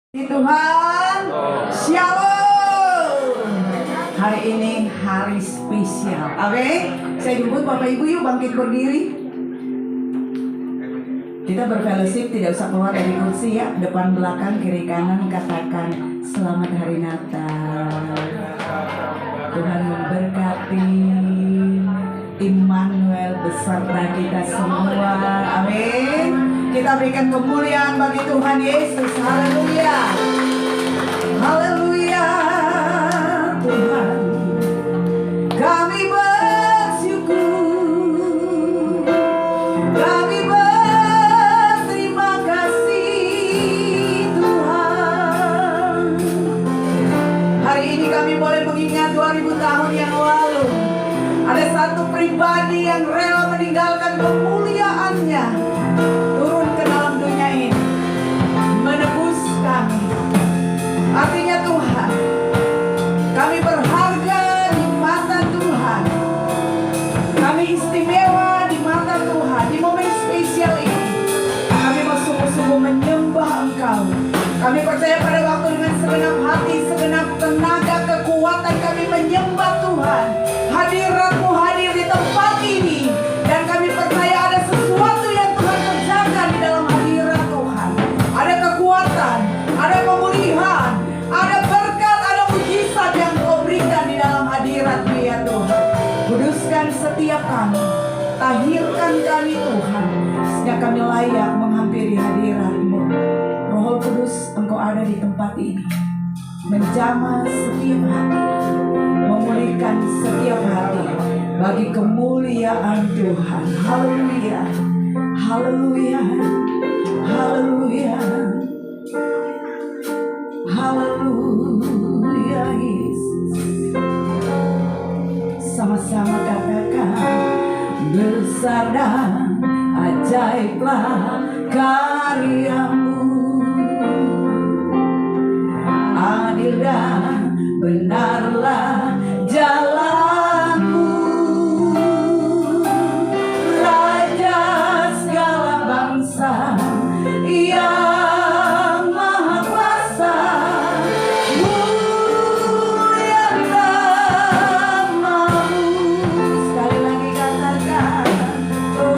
Tuhan, Shalom. Hari ini hari spesial. Oke, saya jemput Bapak Ibu yuk bangkit berdiri. Kita berfellowship, tidak usah keluar dari kursi ya. Depan belakang kiri kanan katakan selamat hari Natal. Tuhan memberkati Immanuel beserta kita semua. Amin. Kita berikan kemuliaan bagi Tuhan Yesus. Haleluya. Haleluya. Tuhan, kami bersyukur. Kami berterima kasih Tuhan. Hari ini kami boleh mengingat 2000 tahun yang lalu. Ada satu pribadi yang rela meninggalkan kemuliaannya, turun ke dalam dunia ini, menebus kami. Artinya Tuhan, kami berharga di mata Tuhan. Kami istimewa di mata Tuhan. Di momen spesial ini, kami mau sungguh-sungguh menyembah Engkau. Kami percaya pada waktu dengan segenap hati, segenap tenaga, kekuatan kami menyembah Tuhan. Hadirat-Mu hadir di tempat ini. Dan kami percaya ada sesuatu yang Tuhan kerjakan di dalam hadirat Tuhan. Ada kekuatan, ada pemulihan, ada berkat, ada mujizat yang Kau berikan di dalam hadirat-Mu ya Tuhan. Kuduskan setiap kami, tahirkan kami Tuhan, sehingga kami layak menghampiri hadirat-Mu. Roh Kudus, Engkau ada di tempat ini, menjamah setiap hati, memulihkan setiap hati bagi kemuliaan Tuhan. Haleluya, haleluya, haleluya, haleluya Yesus. Sama-sama katakan, besar dan ajaiblah karya-Mu, adil dan benarlah jalan-Mu, Raja segala bangsa yang maha kuasa, mulia nama-Mu. Sekali lagi katakan, oh,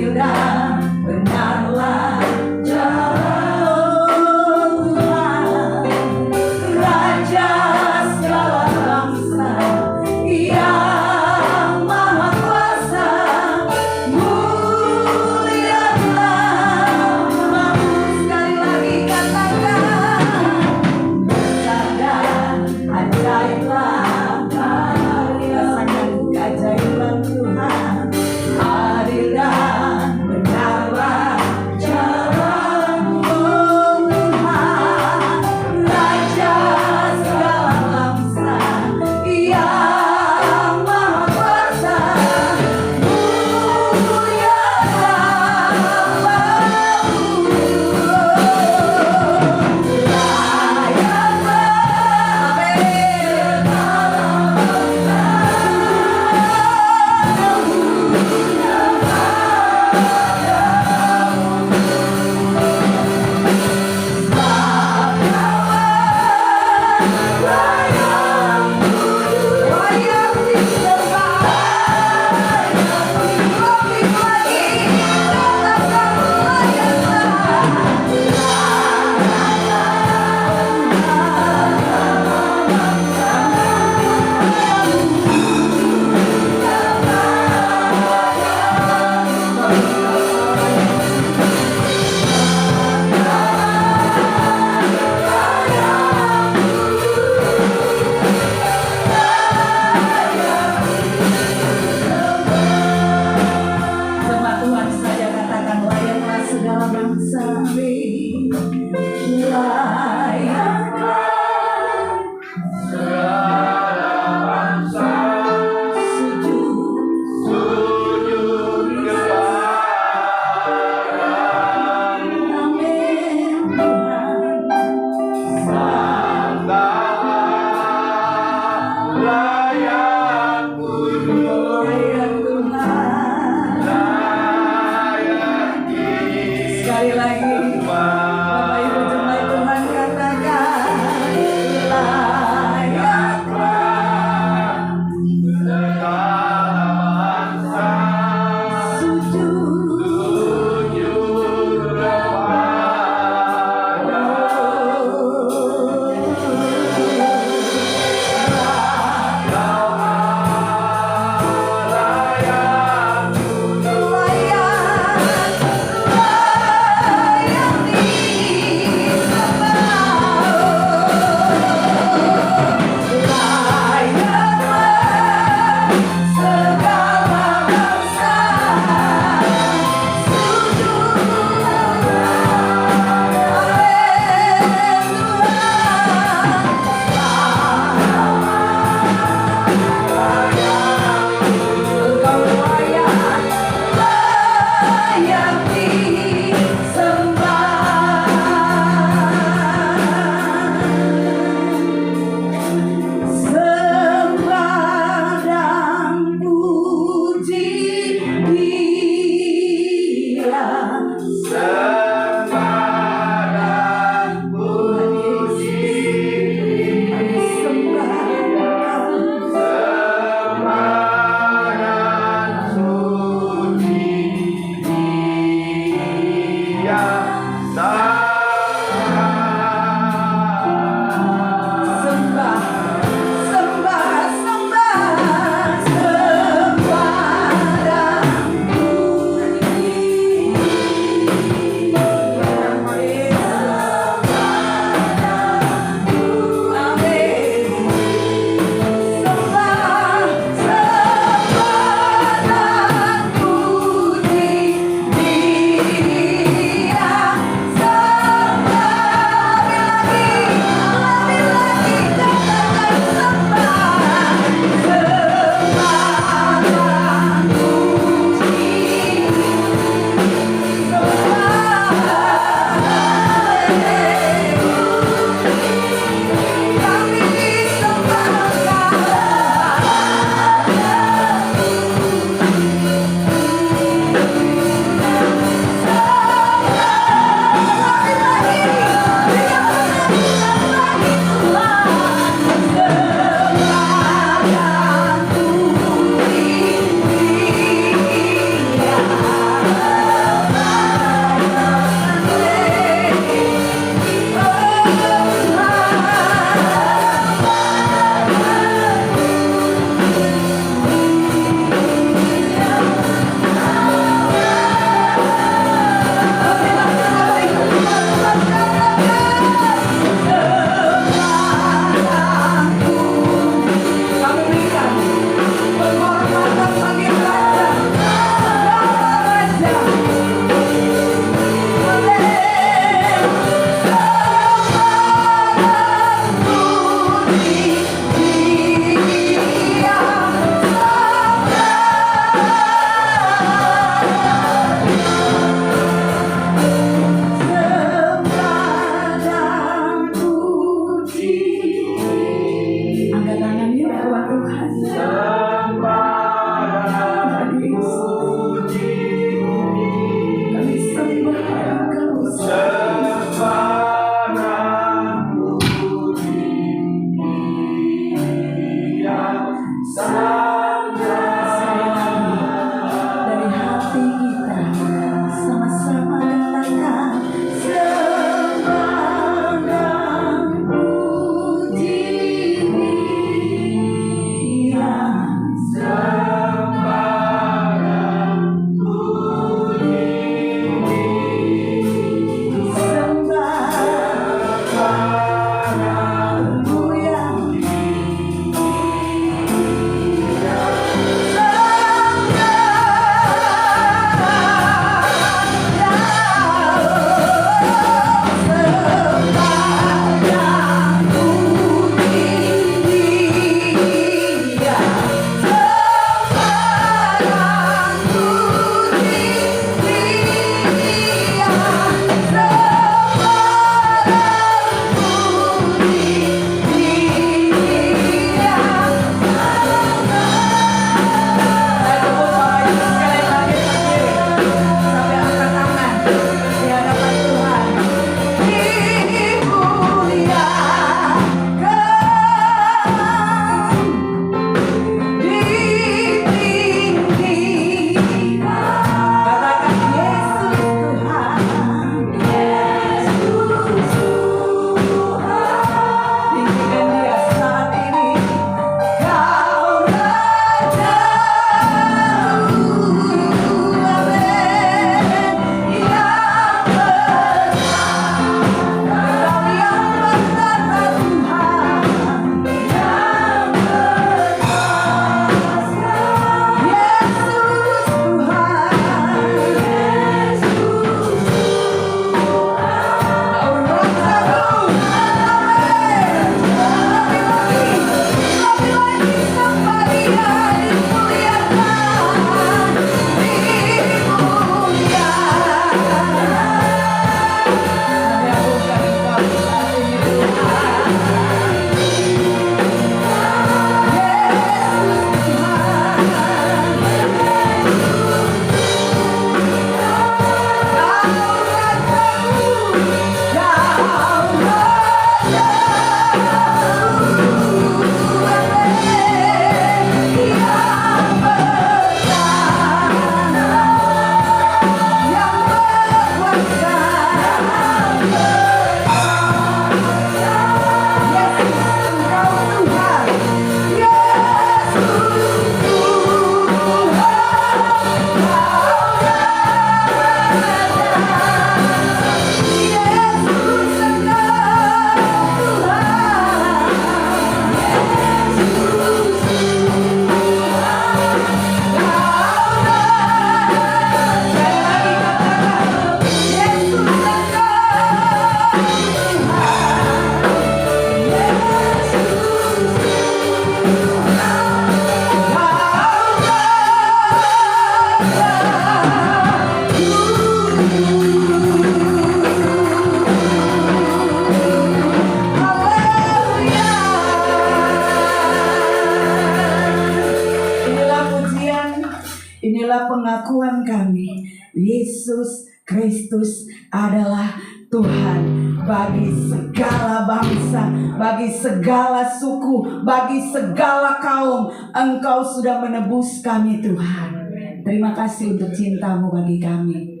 Inilah pengakuan kami, Yesus Kristus adalah Tuhan bagi segala bangsa, bagi segala suku, bagi segala kaum. Engkau sudah menebus kami Tuhan. Terima kasih untuk cintamu bagi kami.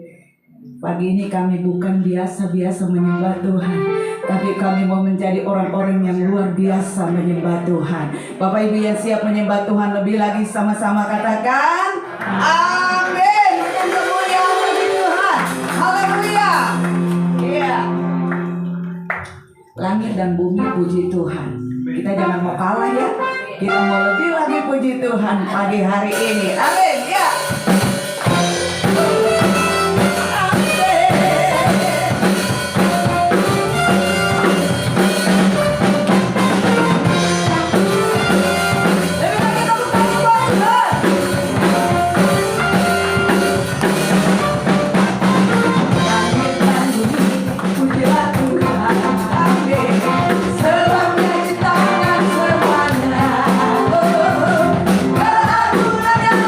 Pagi ini kami bukan biasa-biasa menyembah Tuhan, tapi kami mau menjadi orang-orang yang luar biasa menyembah Tuhan. Bapak Ibu yang siap menyembah Tuhan lebih lagi, sama-sama katakan amin. Kemuliaan bagi Tuhan. Haleluya. Iya. Langit dan bumi puji Tuhan. Kita jangan mau kalah ya. Kita mau lebih lagi puji Tuhan pagi hari ini. Amin ya. Selamanya di tangan semuanya. Keagungan yang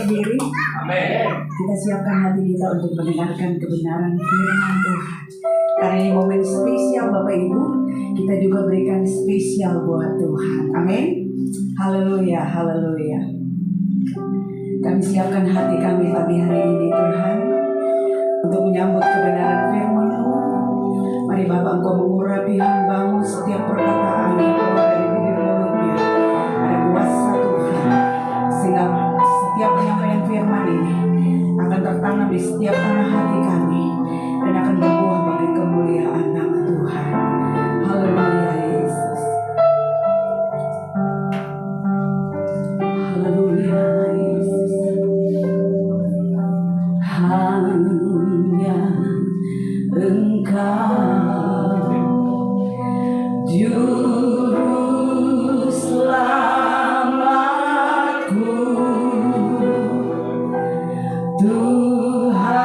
berdiri. Amin. Kita siapkan hati kita untuk mendengarkan kebenaran firman Tuhan. Karena ini momen spesial Bapak Ibu, kita juga berikan spesial buat Tuhan. Amin. Haleluya, haleluya. Kami siapkan hati kami pagi hari ini Tuhan, untuk menyambut kebenaran firman-Mu. Mari Bapak Engkau mengurapi hamba-Mu, setiap perkataan yang keluar dari bibir mulutnya ada kuasa Tuhan, sehingga setiap penyampaian firman ini akan tertanam di setiap tanah hati kami dan akan berbuah bagi kemuliaan nama Tuhan. Haleluya Yesus. Haleluya Yesus. Hanya Engkau juru selamatku, Tuhan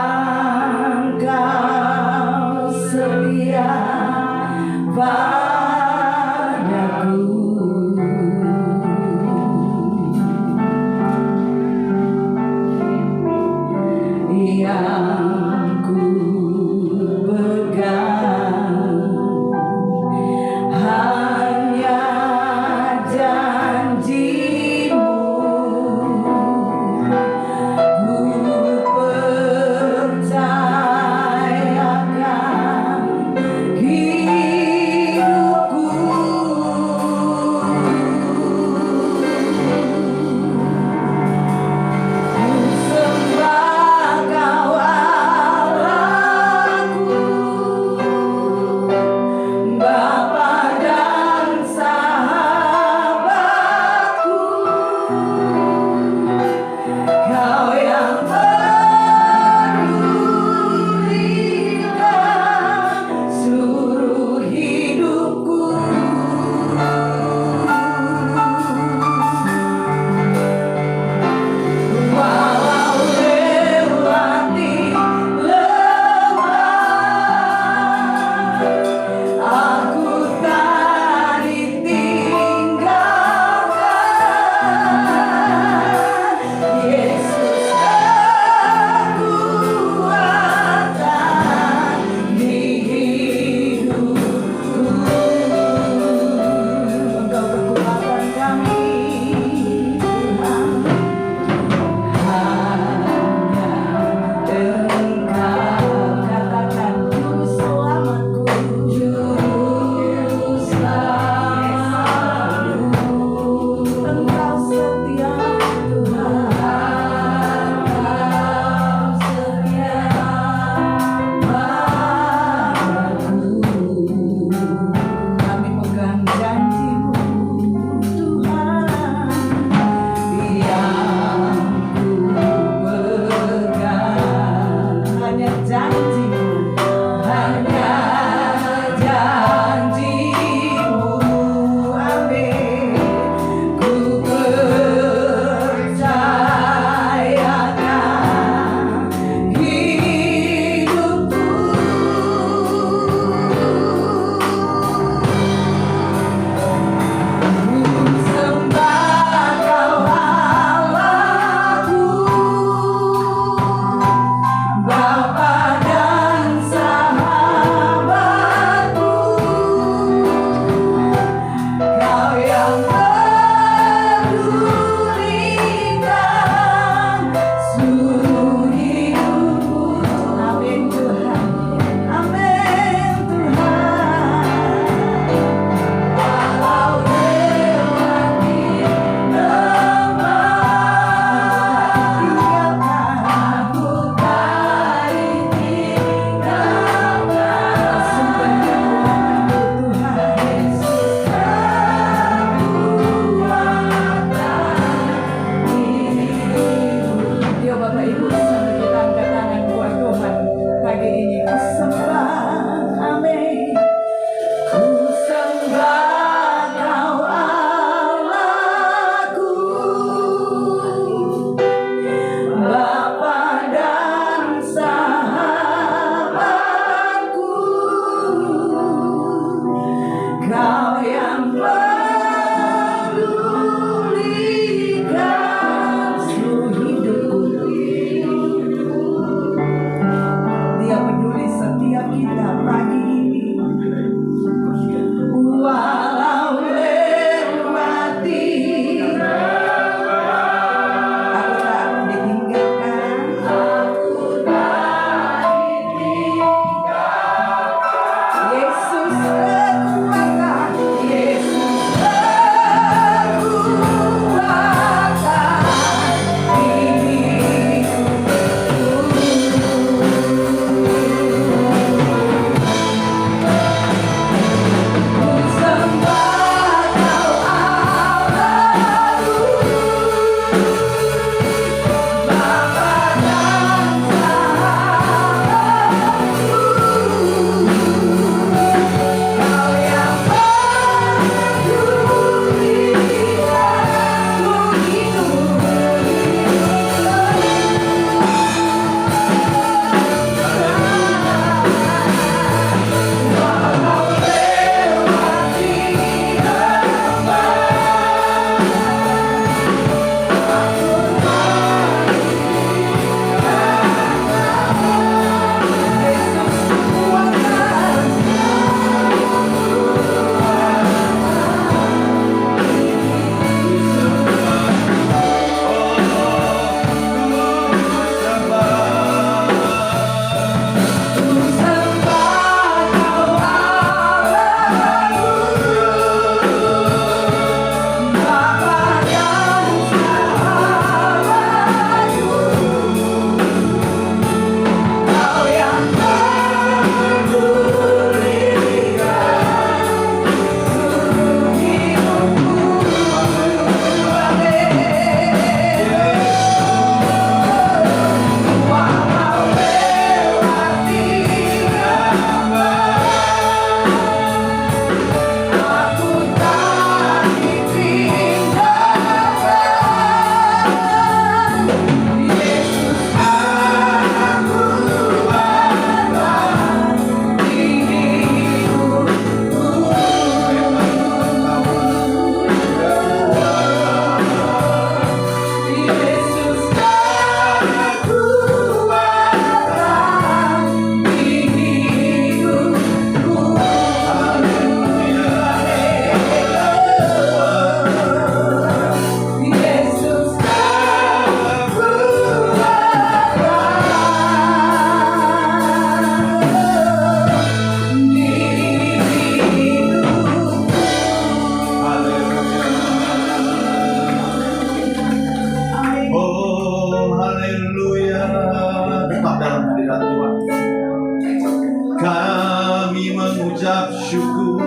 bersyukur,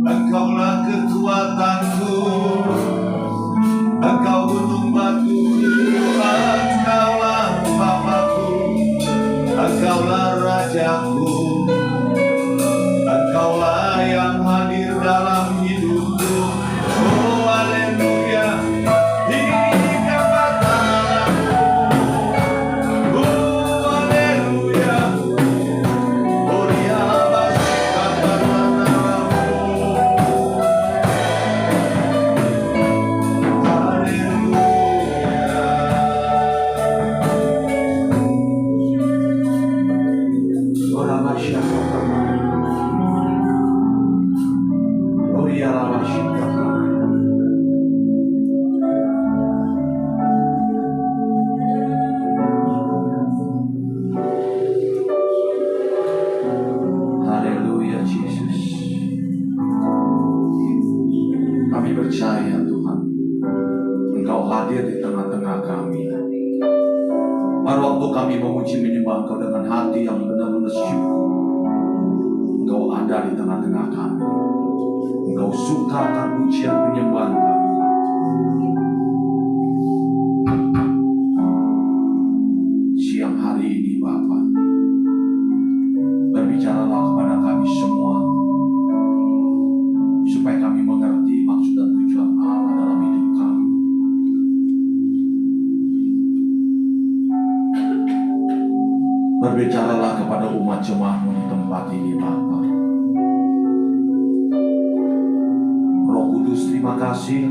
Engkaulah kekuatanku, Engkau gunung batu, Engkaulah Bapakku, Engkaulah Rajaku, Engkaulah yang hadir dalam hidupku. Oh haleluya, ini kekuatanku. Oh haleluya, oh dia basikan barang-barangmu. Haleluya. Orang masyarakat, oh dia masyarakat. Haleluya Yesus. Kami percaya Tuhan, Engkau hadir di tengah-tengah kami. Pada waktu kami memuji menyembah Engkau dengan hati yang benar-benar syukur, Engkau ada di tengah-tengah kami. Engkau suka akan pujian penyembahan kami. Siang hari ini Bapa, berbicaralah kepada kami semua, supaya kami mengerti maksud dan tujuan Allah dalam hidup kami. Berbicaralah kepada umat jemaat-Mu di tempat ini Bapa. Roh Kudus, terima kasih.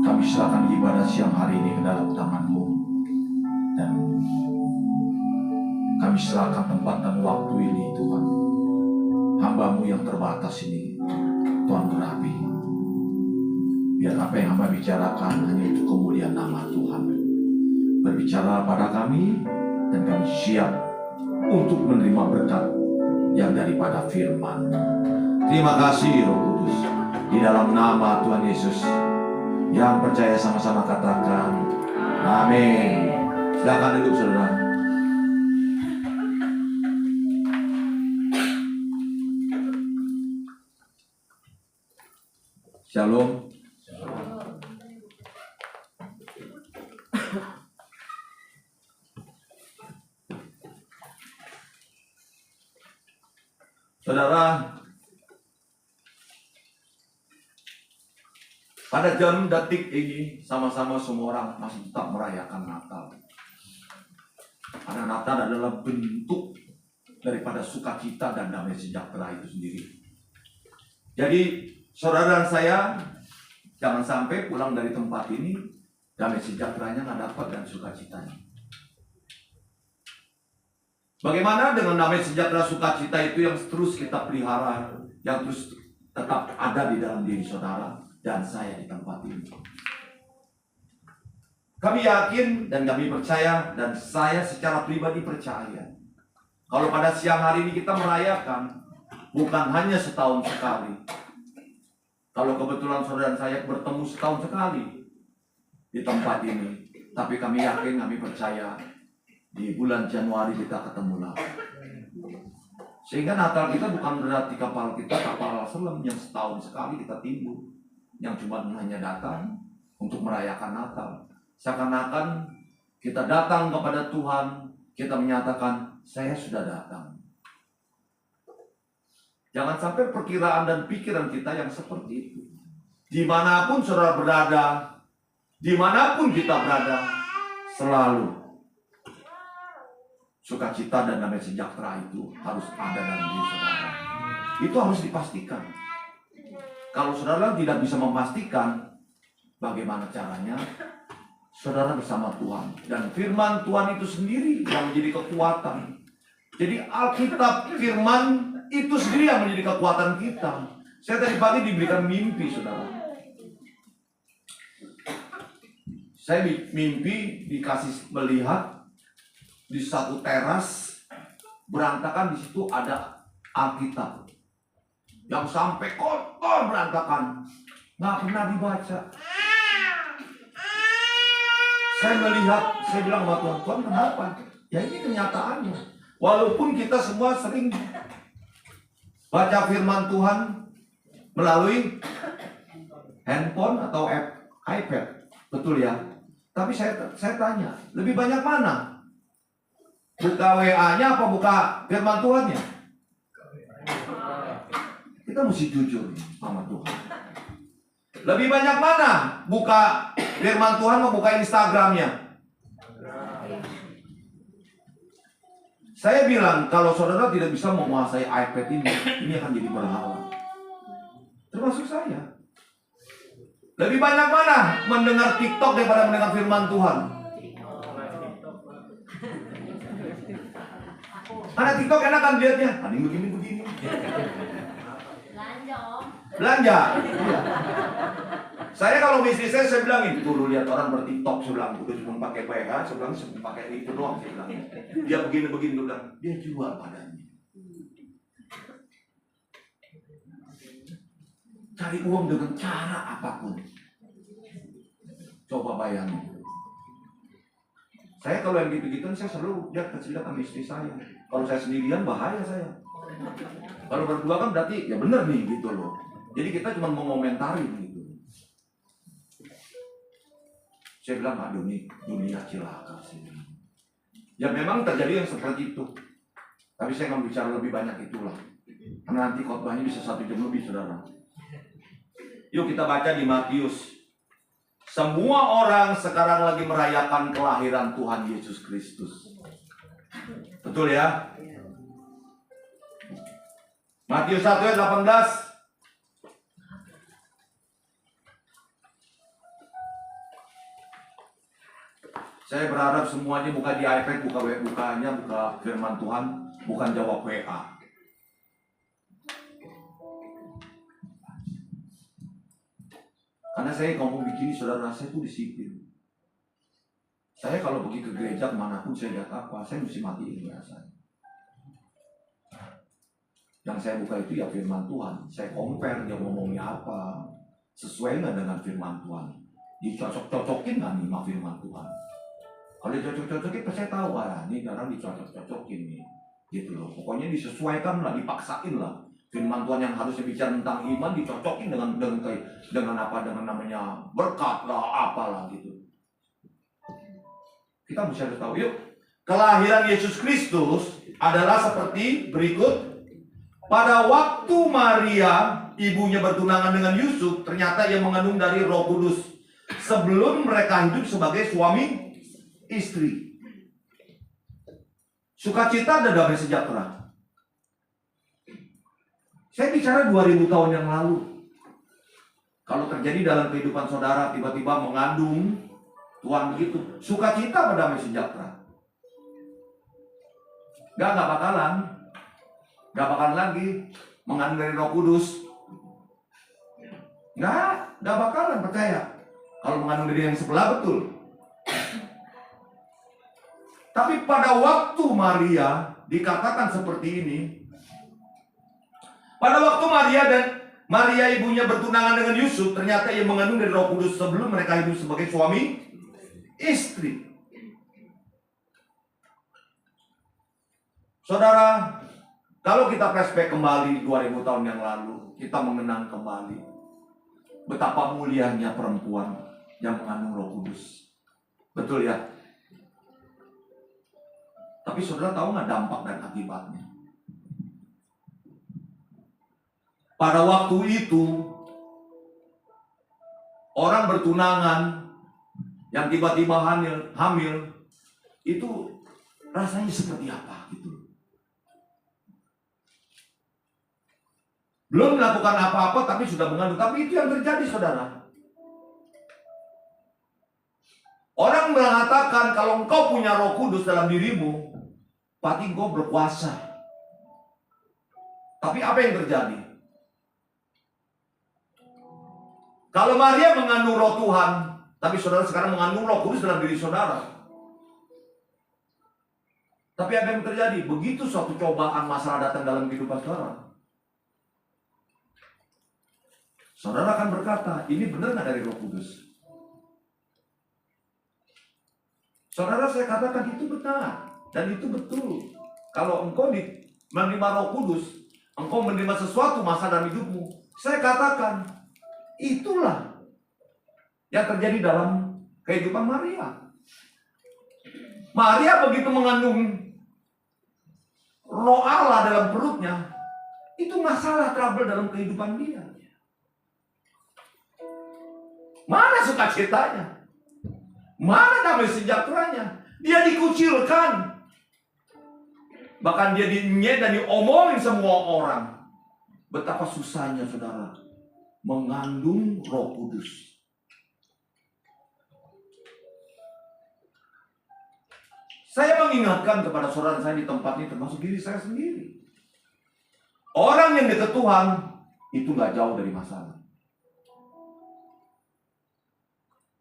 Kami serahkan ibadah siang hari ini ke dalam tangan-Mu, dan kami serahkan tempat dan waktu ini Tuhan. Hamba-Mu yang terbatas ini, Tuhan berapi. Biar apa yang hamba bicarakan hanya untuk kemuliaan nama Tuhan. Berbicara pada kami, dan kami siap untuk menerima berkat yang daripada firman. Terima kasih Roh Kudus. Di dalam nama Tuhan Yesus, yang percaya sama-sama katakan amin. Silakan duduk saudara. Shalom. Saudara, pada jam detik ini sama-sama semua orang masih tetap merayakan Natal. Karena Natal adalah bentuk daripada sukacita dan damai sejahtera itu sendiri. Jadi saudara dan saya jangan sampai pulang dari tempat ini damai sejahteranya nggak dapat dan sukacitanya. Bagaimana dengan damai sejahtera sukacita itu yang terus kita pelihara, yang terus tetap ada di dalam diri saudara dan saya di tempat ini? Kami yakin dan kami percaya, dan saya secara pribadi percaya, kalau pada siang hari ini kita merayakan bukan hanya setahun sekali. Kalau kebetulan saudara dan saya bertemu setahun sekali di tempat ini, tapi kami yakin, kami percaya, di bulan Januari kita ketemu lagi. Sehingga Natal kita bukan berarti kapal kita kapal selam yang setahun sekali kita timbul, yang cuma hanya datang untuk merayakan Natal. Seakan-akan kita datang kepada Tuhan, kita menyatakan, saya sudah datang. Jangan sampai perkiraan dan pikiran kita yang seperti itu. Dimanapun saudara berada, dimanapun kita berada, selalu sukacita dan damai sejahtera itu harus ada dalam diri saudara. Itu harus dipastikan. Kalau saudara tidak bisa memastikan, bagaimana caranya? Saudara bersama Tuhan, dan firman Tuhan itu sendiri yang menjadi kekuatan. Jadi Alkitab firman itu sendiri yang menjadi kekuatan kita. Saya tadi pagi diberikan mimpi saudara. Saya mimpi dikasih melihat di satu teras berantakan, di situ ada Alkitab yang sampai kotor berantakan, nggak pernah dibaca. Saya melihat, saya bilang sama Tuhan, Tuhan kenapa? Ya ini kenyataannya. Walaupun kita semua sering baca firman Tuhan melalui handphone atau iPad. Betul ya? Tapi saya tanya, lebih banyak mana? Buka WA-nya apa buka firman Tuhan-nya? Kita mesti jujur sama Tuhan. Lebih banyak mana? Buka firman Tuhan atau buka Instagram-nya? Saya bilang, kalau saudara tidak bisa menguasai iPad ini akan jadi berhala. Termasuk saya. Lebih banyak mana mendengar TikTok daripada mendengar firman Tuhan? Anak TikTok enak kan lihatnya? Ada yang begini-begini. Belanja, Om. Belanja. Iya. Saya kalau bisnis saya bilangin, dulu lihat orang ber-TikTok, saya bilang, udah cuma pakai WA, saya bilang, cuma pakai itu doang, saya bilang. Dia begini-begini, dia bilang, dia jual padanya. Cari uang dengan cara apapun. Coba bayangin. Saya kalau yang gitu-gitu, saya selalu lihat kecil sama istri saya. Kalau saya sendirian, bahaya saya. Kalau berdua kan berarti, ya bener nih, gitu loh. Jadi kita cuma mau ngomentari gitu. Saya bilang, aduh nih, dunia cilaka sih. Ya memang terjadi yang seperti itu. Tapi saya nggak bicara lebih banyak itulah. Karena nanti khotbahnya bisa 1 jam lebih, saudara. Yuk kita baca di Matius. Semua orang sekarang lagi merayakan kelahiran Tuhan Yesus Kristus. Betul ya? Matius 1 ayat 18. Saya berharap semuanya buka di iPad, buka firman Tuhan, bukan jawab WA. Karena saya ngomong begini, saudara, saya itu disiplin. Saya kalau pergi ke gereja kemanapun saya lihat apa, saya mesti matiin ya saya. Yang saya buka itu ya firman Tuhan. Saya compare dia ngomongnya apa, sesuai nggak dengan firman Tuhan. Dicocok-cocokin nggak nih sama firman Tuhan. Kalau dicocok-cocokin, saya tahu ini orang dicocok-cocokin nih, gitu loh. Pokoknya disesuaikan lah, dipaksain lah. Firman Tuhan yang harusnya bicara tentang iman dicocokin dengan apa, dengan namanya berkat lah, apalah gitu. Kita bisa tahu yuk. Kelahiran Yesus Kristus adalah seperti berikut. Pada waktu Maria ibunya bertunangan dengan Yusuf, ternyata ia mengandung dari Roh Kudus sebelum mereka hidup sebagai suami istri. Sukacita dan damai sejahtera. Saya bicara 2000 tahun yang lalu. Kalau terjadi dalam kehidupan saudara tiba-tiba mengandung, Tuhan begitu, sukacita dan damai sejahtera. Gak bakalan lagi mengandung dari Roh Kudus. Gak bakalan, percaya. Kalau mengandung dari yang sebelah betul. Tapi pada waktu Maria dikatakan seperti ini. Pada waktu Maria ibunya bertunangan dengan Yusuf, ternyata ia mengandung dari Roh Kudus sebelum mereka hidup sebagai suami istri. Saudara, kalau kita flashback kembali 2000 tahun yang lalu, kita mengenang kembali betapa mulianya perempuan yang mengandung Roh Kudus. Betul ya? Tapi saudara tahu nggak dampak dan akibatnya? Pada waktu itu, orang bertunangan yang tiba-tiba hamil itu rasanya seperti apa gitu. Belum melakukan apa-apa tapi sudah mengandung. Tapi itu yang terjadi, saudara. Orang mengatakan kalau engkau punya Roh Kudus dalam dirimu, pasti engkau berkuasa. Tapi apa yang terjadi? Kalau Maria mengandung Roh Tuhan, tapi saudara sekarang mengandung Roh Kudus dalam diri saudara. Tapi apa yang terjadi? Begitu suatu cobaan masalah datang dalam kehidupan saudara, saudara akan berkata, ini benar nggak dari Roh Kudus? Saudara, saya katakan itu benar dan itu betul. Kalau engkau menerima Roh Kudus, engkau menerima sesuatu masa dalam hidupmu. Saya katakan, itulah yang terjadi dalam kehidupan Maria. Maria begitu mengandung Roh Allah dalam perutnya, itu masalah trouble dalam kehidupan dia. Mana sukacitanya? Mana damai sejahteranya? Dia dikucilkan. Bahkan dia dinyek dan diomongin semua orang. Betapa susahnya saudara mengandung Roh Kudus. Saya mengingatkan kepada saudara saya di tempat ini, termasuk diri saya sendiri. Orang yang dekat Tuhan itu gak jauh dari masalah.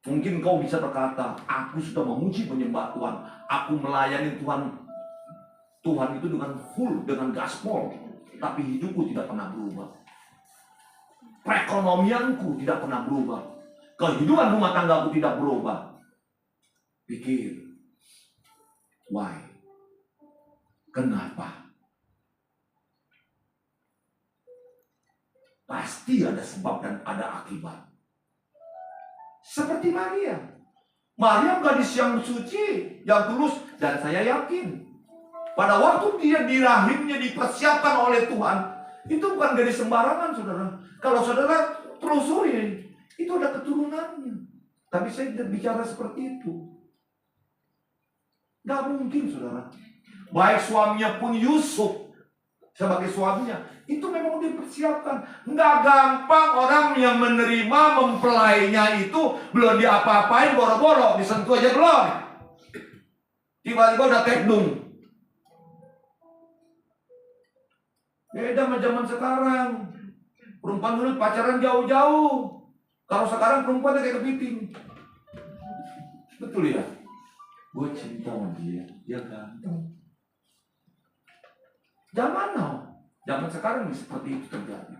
Mungkin kau bisa berkata, aku sudah memuji penyembah Tuhan, aku melayani Tuhan. Tuhan itu dengan full, dengan gaspol, tapi hidupku tidak pernah berubah. Perekonomianku tidak pernah berubah. Kehidupan rumah tanggaku tidak berubah. Pikir, why? Kenapa? Pasti ada sebab dan ada akibat. Seperti Maria. Maria gadis yang suci, yang tulus, dan saya yakin pada waktu dia di rahimnya dipersiapkan oleh Tuhan, itu bukan gadis sembarangan, saudara. Kalau saudara telusuri, itu ada keturunannya. Tapi saya tidak bicara seperti itu. Gak mungkin, saudara. Baik suaminya pun Yusuf sebagai suaminya, itu memang dipersiapkan. Nggak gampang orang yang menerima mempelainya itu belum diapa-apain, boro-boro disentuh aja belum. Tiba-tiba udah tekdung. Beda sama zaman sekarang. Perempuan dulu pacaran jauh-jauh. Kalau sekarang perempuan kayak kepiting. Betul ya? Gue cinta sama dia ganteng. Zaman now, zaman sekarang ini seperti itu terjadi.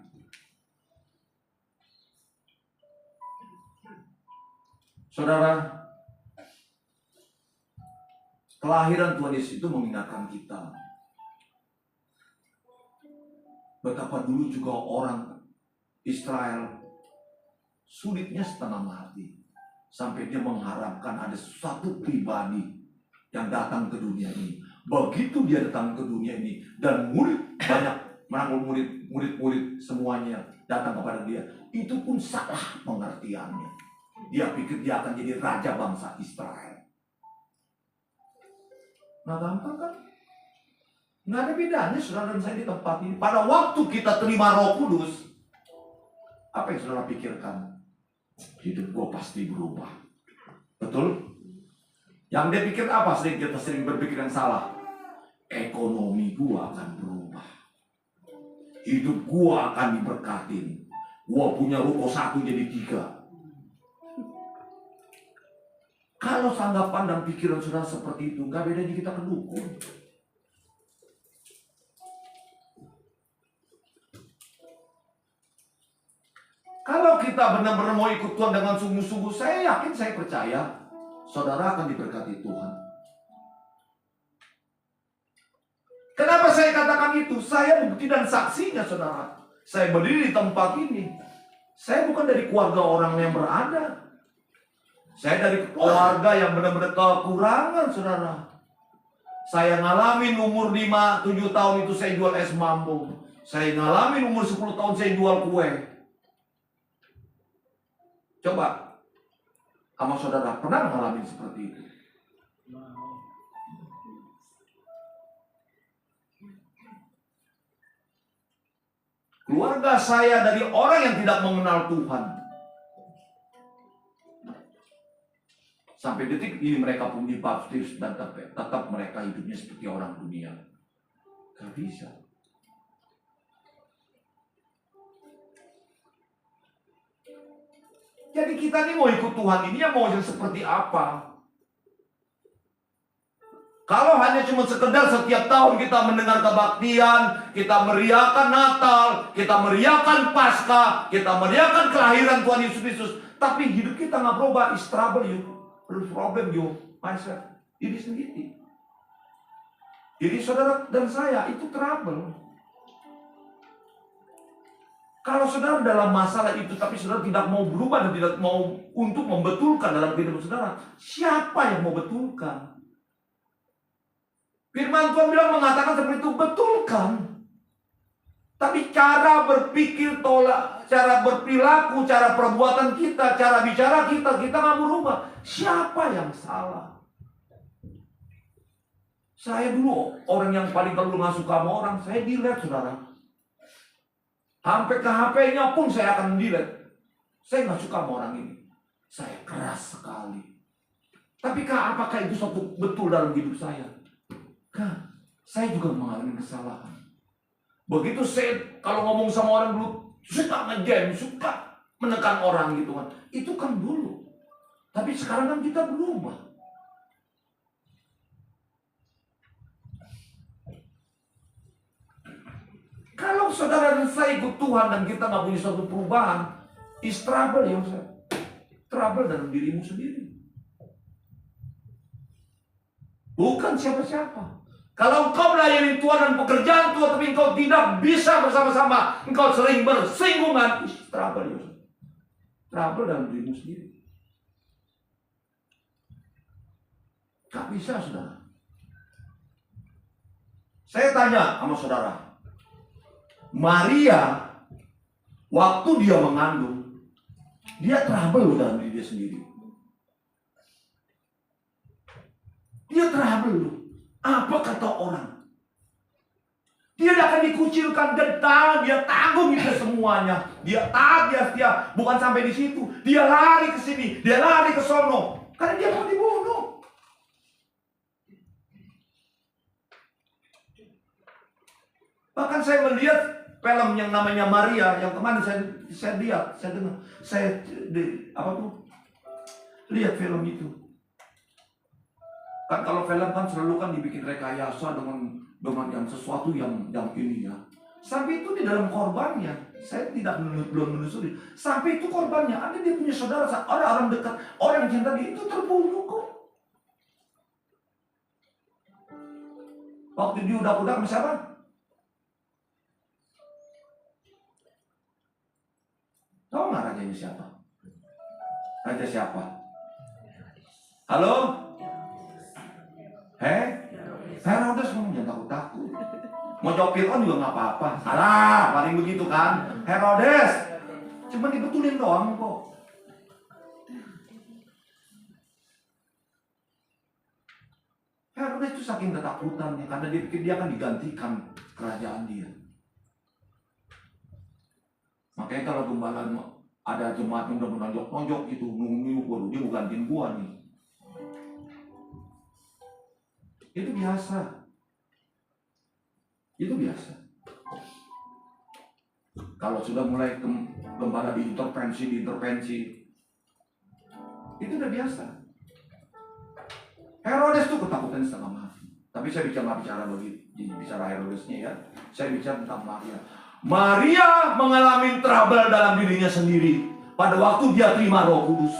Saudara, kelahiran Tuhan Yesus itu mengingatkan kita betapa dulu juga orang Israel sulitnya setengah mati sampai dia mengharapkan ada suatu pribadi yang datang ke dunia ini. Begitu dia datang ke dunia ini dan banyak murid-murid semuanya datang kepada dia, itu pun salah pengertiannya. Dia pikir dia akan jadi raja bangsa Israel. Nah, gampang kan? Nggak ada bedanya saudara dan saya di tempat ini. Pada waktu kita terima Roh Kudus, apa yang saudara pikirkan? Hidup gua pasti berubah. Betul? Yang dia pikir apa? Kita sering berpikir yang salah. Ekonomi gua akan berubah. Hidup gua akan diberkatin. Gua punya ruko 1 jadi 3. Kalau anggapan dan pikiran saudara seperti itu, nggak bedanya kita kedukun. Kalau kita benar-benar mau ikut Tuhan dengan sungguh-sungguh, saya yakin, saya percaya, saudara akan diberkati Tuhan. Kenapa saya katakan itu? Saya bukti dan saksinya, saudara. Saya berdiri di tempat ini. Saya bukan dari keluarga orang yang berada. Saya dari keluarga yang benar-benar kekurangan, saudara. Saya ngalamin umur 5-7 tahun itu saya jual es mambo. Saya ngalamin umur 10 tahun saya jual kue. Coba, sama saudara pernah ngalamin seperti itu? Keluarga saya dari orang yang tidak mengenal Tuhan. Sampai detik ini mereka pun dibaptis dan tetap mereka hidupnya seperti orang dunia. Gak bisa. Jadi kita nih mau ikut Tuhan ini ya mau yang seperti apa? Kalau hanya cuma sekedar setiap tahun kita mendengar kebaktian, kita meriakan Natal, kita meriakan Paskah, kita meriakan kelahiran Tuhan Yesus Kristus, tapi hidup kita nggak berubah, is trouble you, problem you, myself, diri sendiri. Jadi saudara dan saya itu trouble. Kalau saudara dalam masalah itu, tapi saudara tidak mau berubah dan tidak mau untuk membetulkan dalam kehidupan saudara, siapa yang mau betulkan? Firman Tuhan bilang mengatakan seperti itu, betulkan. Tapi cara berpikir, cara berperilaku, cara perbuatan kita, cara bicara kita nggak berubah. Siapa yang salah? Saya dulu orang yang paling kalau nggak suka sama orang, saya delete saudara. Sampai ke HP-nya pun saya akan delete. Saya nggak suka sama orang ini. Saya keras sekali. Tapi apakah itu suatu betul dalam hidup saya? Saya juga mengalami kesalahan. Begitu saya kalau ngomong sama orang dulu suka ngejam, suka menekan orang gitu kan. Itu kan dulu. Tapi sekarang kan kita berubah. Kalau saudara dan saya ikut Tuhan dan kita nggak punya suatu perubahan, is trouble ya Ustaz. Trouble dalam dirimu sendiri. Bukan siapa-siapa. Kalau engkau melayani Tuhan dan pekerjaan Tuhan tapi engkau tidak bisa bersama-sama, engkau sering bersinggungan, is trouble ya Ustaz. Trouble dalam dirimu sendiri. Gak bisa saudara. Saya tanya sama saudara, Maria, waktu dia mengandung, dia trouble dalam diri dia sendiri. Dia trouble. Apa kata orang? Dia akan dikucilkan, dia tanggung itu semuanya. Dia taat, dia setia. Bukan sampai di situ. Dia lari ke sini, dia lari ke sono. Karena dia mau dibunuh. Bahkan saya melihat film yang namanya Maria yang kemarin saya lihat, saya dengar, lihat film itu. Kan kalau film kan selalu kan dibikin rekayasa dengan yang sesuatu yang ini ya. Sampai itu di dalam korbannya, saya belum menelusuri. Sampai itu korbannya, ada dia punya saudara, orang dekat, orang yang cinta dia itu terbunuh kok. Waktu dia udah sama siapa? Tahu nggak rajanya siapa? Raja siapa? Halo? Herodes ngomong jangan takut-takut. Mau jawab Fir'aun juga nggak apa-apa. Salah, paling begitu kan? Herodes, cuma dibetulin doang kok. Herodes itu saking ketakutannya karena dia pikir dia akan digantikan kerajaan dia. Makanya kalau gembala ada jemaat yang udah menonjok-nonjok gitu, nunggu waduh dia mau gantiin gua nih. Itu biasa. Itu biasa. Kalau sudah mulai gembala diintervensi, itu udah biasa. Herodes tuh ketakutan setengah mati. Tapi saya bicara bicara Herodesnya ya. Saya bicara tentang Maria. Maria mengalami trouble dalam dirinya sendiri pada waktu dia terima Roh Kudus.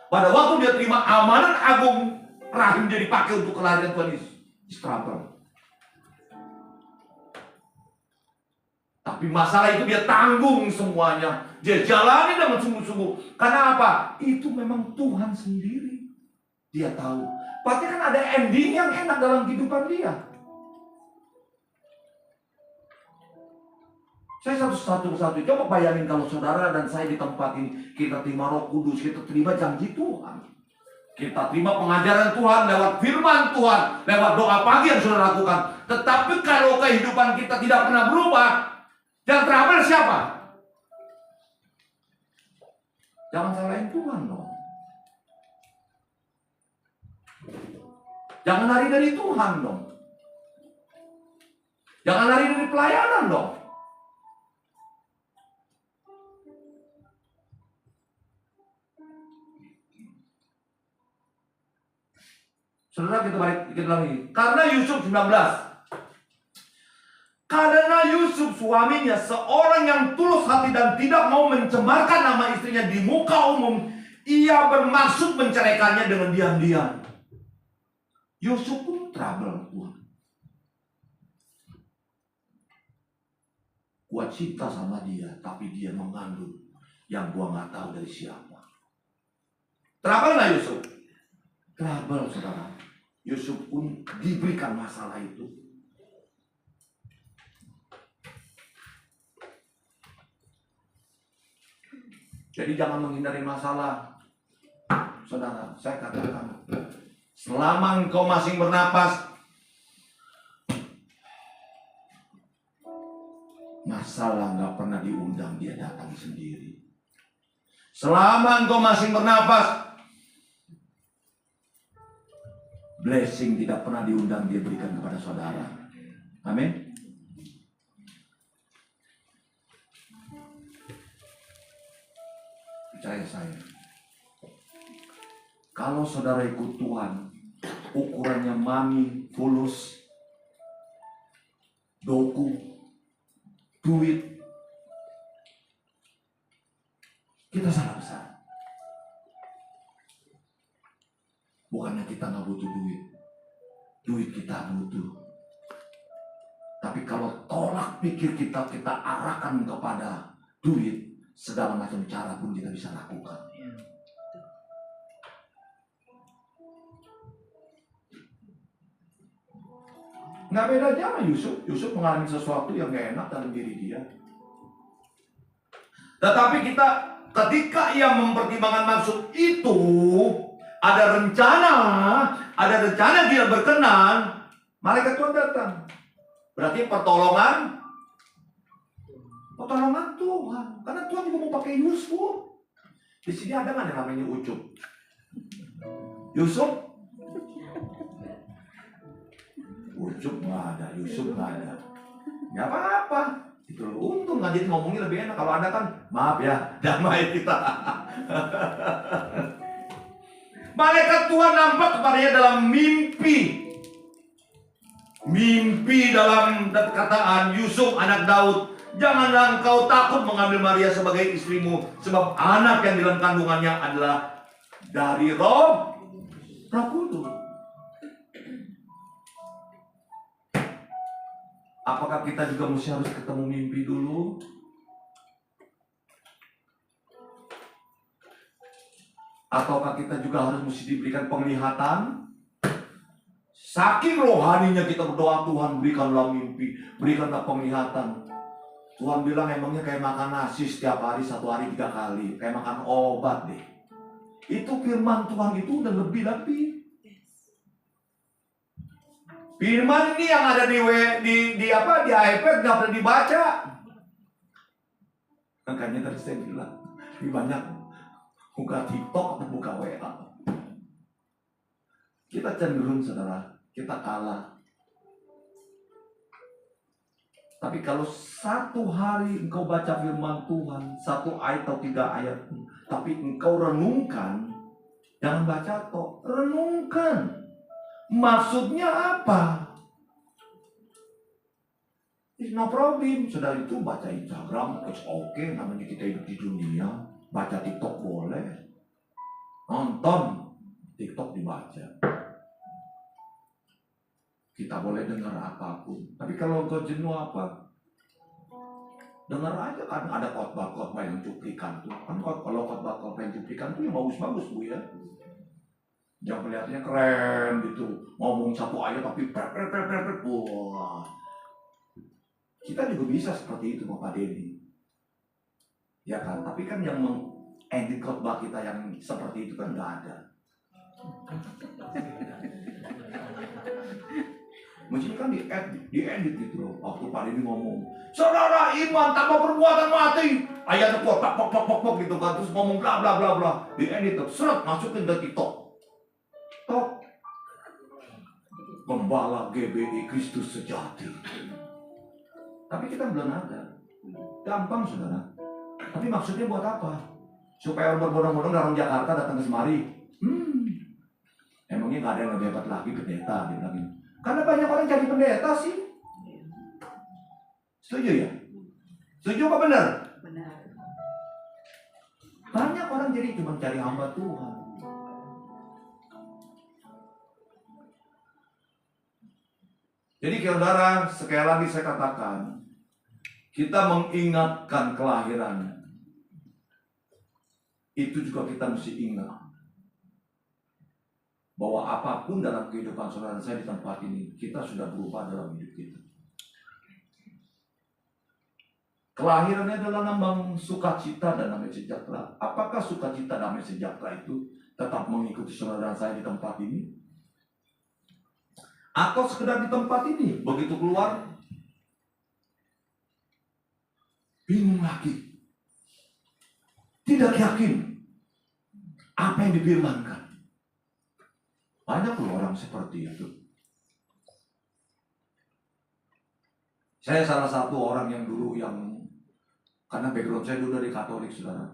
Pada waktu dia terima amanat agung, rahim dia dipakai untuk kelahiran Tuhan Yesus. Trouble. Tapi masalah itu dia tanggung semuanya. Dia jalani dengan sungguh-sungguh. Karena apa? Itu memang Tuhan sendiri. Dia tahu. Berarti kan ada ending yang enak dalam kehidupan dia. Saya satu-satu. Coba bayangin kalau saudara dan saya di tempat ini. Kita terima Roh Kudus. Kita terima janji Tuhan. Kita terima pengajaran Tuhan lewat firman Tuhan. Lewat doa pagi yang saudara lakukan. Tetapi kalau kehidupan kita tidak pernah berubah. Yang trouble siapa? Jangan salahin Tuhan dong. Jangan lari dari Tuhan dong. Jangan lari dari pelayanan dong. Saudara kita balik dikit lagi. Karena Yusuf 19. Karena Yusuf suaminya seorang yang tulus hati dan tidak mau mencemarkan nama istrinya di muka umum, ia bermaksud menceraikannya dengan diam-diam. Yusuf pun trouble Tuhan. Gua cinta sama dia, tapi dia mengandung yang gua nggak tahu dari siapa. Trouble nggak Yusuf? Trouble, saudara. Yusuf pun diberikan masalah itu. Jadi jangan menghindari masalah. Saudara, saya katakan, selama engkau masih bernapas, masalah nggak pernah diundang, dia datang sendiri. Selama engkau masih bernapas, blessing tidak pernah diundang, dia berikan kepada saudara. Amin. Percaya saya, kalau saudara ikut Tuhan, ukurannya money, fulus, doku, duit, kita salah besar. Bukannya kita nggak butuh duit, duit kita butuh. Tapi kalau tolak pikir kita arahkan kepada duit, segala macam cara pun kita bisa lakukan. Nggak beda aja sama Yusuf. Yusuf mengalami sesuatu yang nggak enak dalam diri dia. Tetapi ketika ia mempertimbangkan maksud itu, ada rencana dia berkenan, malaikat Tuhan datang. Berarti pertolongan Tuhan. Karena Tuhan juga mau pakai Yusuf. Di sini ada nggak yang namanya Ucup? Yusuf? Ucup nggak ada, Yusuf nggak ada. Nggak apa-apa. Itu untung nggak jadi ngomongnya lebih enak. Kalau Anda kan, maaf ya, damai kita. Malaikat Tuhan nampak kepadanya dalam mimpi. Mimpi dalam perkataan, Yusuf anak Daud, janganlah engkau takut mengambil Maria sebagai istrimu, sebab anak yang dalam kandungannya adalah dari Roh Kudus. Apakah kita juga harus ketemu mimpi dulu? Ataukah kita juga harus diberikan penglihatan? Saking rohaninya kita berdoa, Tuhan berikanlah mimpi, berikanlah penglihatan. Tuhan bilang emangnya kayak makan nasi setiap hari, 1 hari 3 kali. Kayak makan obat deh. Itu firman Tuhan itu udah lebih-lebih. Firman ini yang ada di iPad nggak pernah dibaca. Makanya tadi saya bilang, lebih banyak buka TikTok atau buka WA. Kita cenderung, saudara, kita kalah. Tapi kalau 1 hari engkau baca firman Tuhan, 1 ayat atau 3 ayat, tapi engkau renungkan, jangan baca toh, renungkan. Maksudnya apa? No problem. Saudara itu baca Instagram, it's okay, namanya kita hidup di dunia. Baca TikTok boleh. Nonton TikTok dibaca. Kita boleh dengar apapun. Tapi kalau engkau jenuh apa? Dengar aja kan, ada khotbah-khotbah yang cuplikan tuh. Kan kalau khotbah-khotbah yang cuplikan tuh yang bagus-bagus tuh ya. Yang kelihatannya keren gitu. Ngomong 1 ayat tapi wah. Kita juga bisa seperti itu Bapak Denny. Ya kan, tapi kan yang mengedit khotbah kita yang seperti itu kan nggak ada. Mestinya kan diedit gitu loh. Waktu Pak Denny ngomong, saudara iman tanpa perbuatan mati. Ayatnya pok gitu kan, terus ngomong bla bla bla bla. Diedit tuh, seret masukin ke TikTok. Tok. Gembala GBI Kristus sejati. Tapi kita belum ada. Gampang saudara. Tapi maksudnya buat apa? Supaya orang berbondong-bondong dari Jakarta datang ke semari. Emangnya nggak ada yang lebih hebat lagi pendeta, dia bilang gitu. Karena banyak orang jadi pendeta sih. Setuju ya? Setuju apa benar? Benar. Banyak orang jadi cuma cari hamba Tuhan. Jadi saudara, sekali lagi saya katakan, kita mengingatkan kelahirannya. Itu juga kita mesti ingat bahwa apapun dalam kehidupan saudara saya di tempat ini, kita sudah berubah dalam hidup kita. Kelahirannya adalah lambang sukacita dan damai sejahtera. Apakah sukacita damai sejahtera itu tetap mengikuti saudara saya di tempat ini? Atau sekedar di tempat ini, begitu keluar bingung lagi, tidak yakin apa yang difirmankan. Banyak loh orang seperti itu. Saya salah satu orang yang dulu karena background saya dulu dari Katolik, saudara.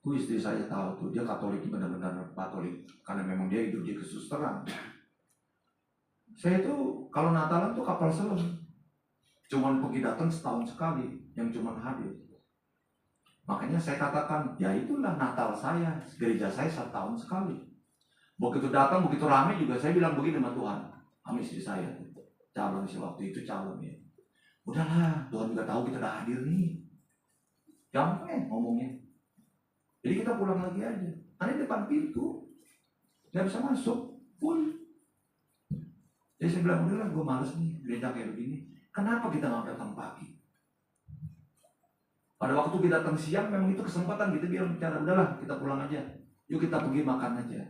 Itu istri saya tahu tuh, dia Katolik, benar-benar Katolik, karena memang dia hidup di kesusteran. Saya itu kalau Natalan tuh kapal selam, cuman pergi datang setahun sekali, yang cuman hadir. Makanya saya katakan, ya itulah Natal saya, gereja saya setahun sekali. Begitu datang, begitu ramai juga saya bilang begini sama Tuhan, sama istri saya, calon sih waktu itu calon ya. Udahlah, Tuhan juga tahu kita udah hadir nih. Gampang ngomongnya. Jadi kita pulang lagi aja. Karena di depan pintu, nggak bisa masuk, full. Jadi saya bilang, udahlah, gue males nih gereja kayak begini. Kenapa kita nggak datang pagi? Pada waktu kita datang siang, memang itu kesempatan kita biar bicara, udahlah kita pulang aja. Yuk kita pergi makan aja.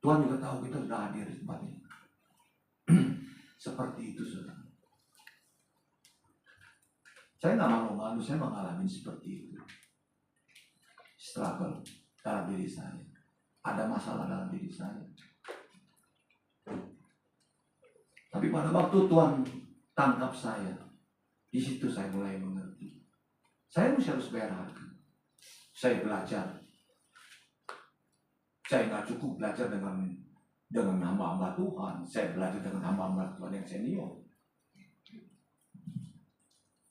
Tuhan juga tahu kita sudah hadir di tempat ini. Seperti itu, saudara. Saya nggak malu-malu, saya mengalami seperti itu. Struggle dalam diri saya. Ada masalah dalam diri saya. Tapi pada waktu Tuhan tangkap saya, di situ saya mulai mengerti. Saya harus bayar harga. Saya belajar. Saya nggak cukup belajar dengan hamba-hamba Tuhan. Saya belajar dengan hamba-hamba Tuhan yang senior.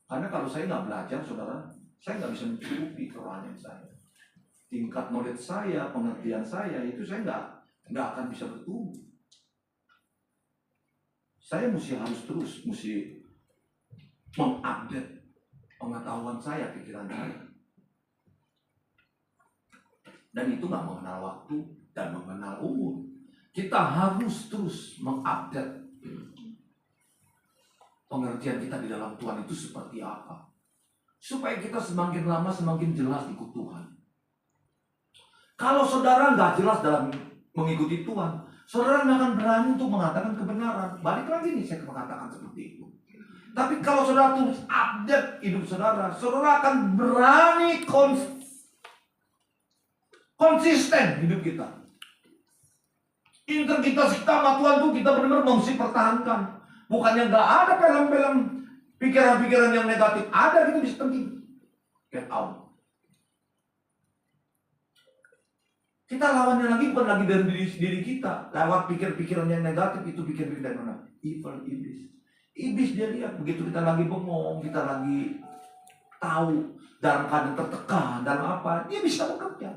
Karena kalau saya nggak belajar, saudara, saya nggak bisa mencukupi kerohanian saya. Tingkat knowledge saya, pengertian saya, itu saya nggak akan bisa bertumbuh. Saya harus terus mengupdate pengetahuan saya, pikiran saya. Dan itu nggak mengenal waktu dan mengenal umur. Kita harus terus mengupdate pengertian kita di dalam Tuhan itu seperti apa. Supaya kita semakin lama semakin jelas ikut Tuhan. Kalau saudara nggak jelas dalam mengikuti Tuhan, saudara nggak akan berani untuk mengatakan kebenaran. Balik lagi nih saya mengatakan seperti itu. Tapi kalau saudara terus update hidup saudara, saudara akan berani konsisten hidup kita. Integritas kita sama Tuhan tuh kita benar-benar mesti pertahankan. Bukannya nggak ada film-film pikiran-pikiran yang negatif. Ada, kita bisa penting. Get out. Kita lawannya lagi bukan lagi dari diri kita. Lewat pikir-pikiran yang negatif itu pikir-pikiran dari mana? Evil, iblis. Iblis dia lihat begitu kita lagi bengong, kita lagi tahu dalam keadaan tertekan, dalam apa, dia bisa bekerja.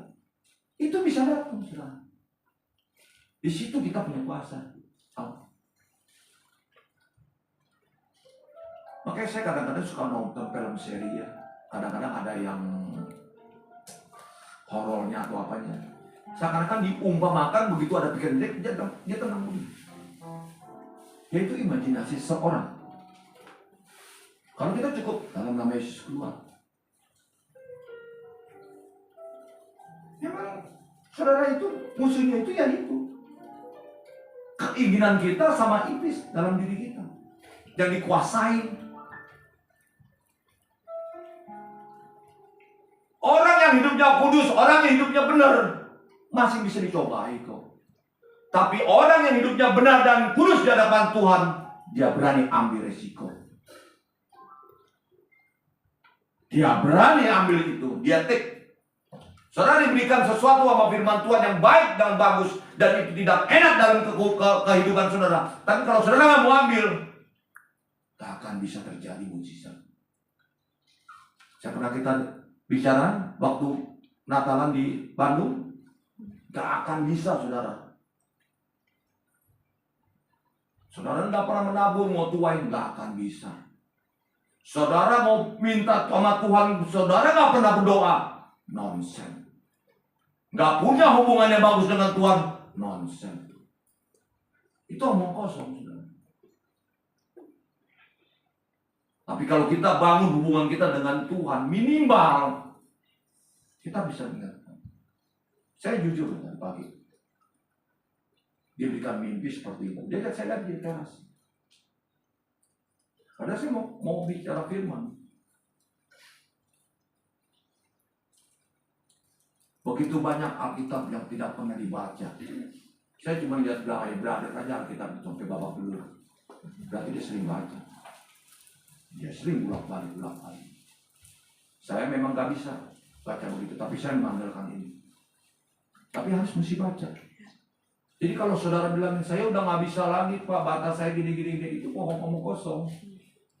Itu bisa datang, saudara. Di situ kita punya kuasa. Makanya saya kadang-kadang suka nonton film seri ya. Kadang-kadang ada yang horornya atau apanya. Seakan-akan diumpamakan begitu ada pikiran dia tenang dulu. Yaitu imajinasi seorang. Kalau kita cukup dalam nama Yesus keluar. Memang saudara itu musuhnya itu ya itu. Keinginan kita sama iblis dalam diri kita. Yang dikuasai. Orang yang hidupnya kudus, orang yang hidupnya benar, masih bisa dicobai kok. Tapi orang yang hidupnya benar dan kudus di hadapan Tuhan, dia berani ambil resiko. Dia berani ambil itu, dia take. Saudara diberikan sesuatu sama firman Tuhan yang baik dan bagus, dan itu tidak enak dalam kehidupan saudara. Tapi kalau saudara nggak mau ambil, tak akan bisa terjadi mujizat. Saya pernah kita bicara waktu Natalan di Bandung, gak akan bisa, saudara. Saudara tidak pernah menabung, mau tuain, gak akan bisa. Saudara mau minta sama Tuhan, saudara nggak pernah berdoa. Nonsense. Nggak punya hubungan yang bagus dengan Tuhan. Nonsense. Itu omong kosong, saudara. Tapi kalau kita bangun hubungan kita dengan Tuhan, minimal kita bisa mengerti. Saya jujur dengan pagi. Dia berikan mimpi seperti itu. Dia saya lihat di teras. Padahal saya mau bicara firman. Begitu banyak Alkitab yang tidak pernah dibaca. Saya cuma lihat belajar aja Alkitab sampai babak belur. Berarti dia sering baca. Dia sering bolak-balik. Saya memang gak bisa baca begitu, tapi saya mengandalkan ini. Tapi harus mesti baca. Jadi kalau saudara bilang, saya udah gak bisa lagi Pak, batas saya gini-gini, itu omong kosong.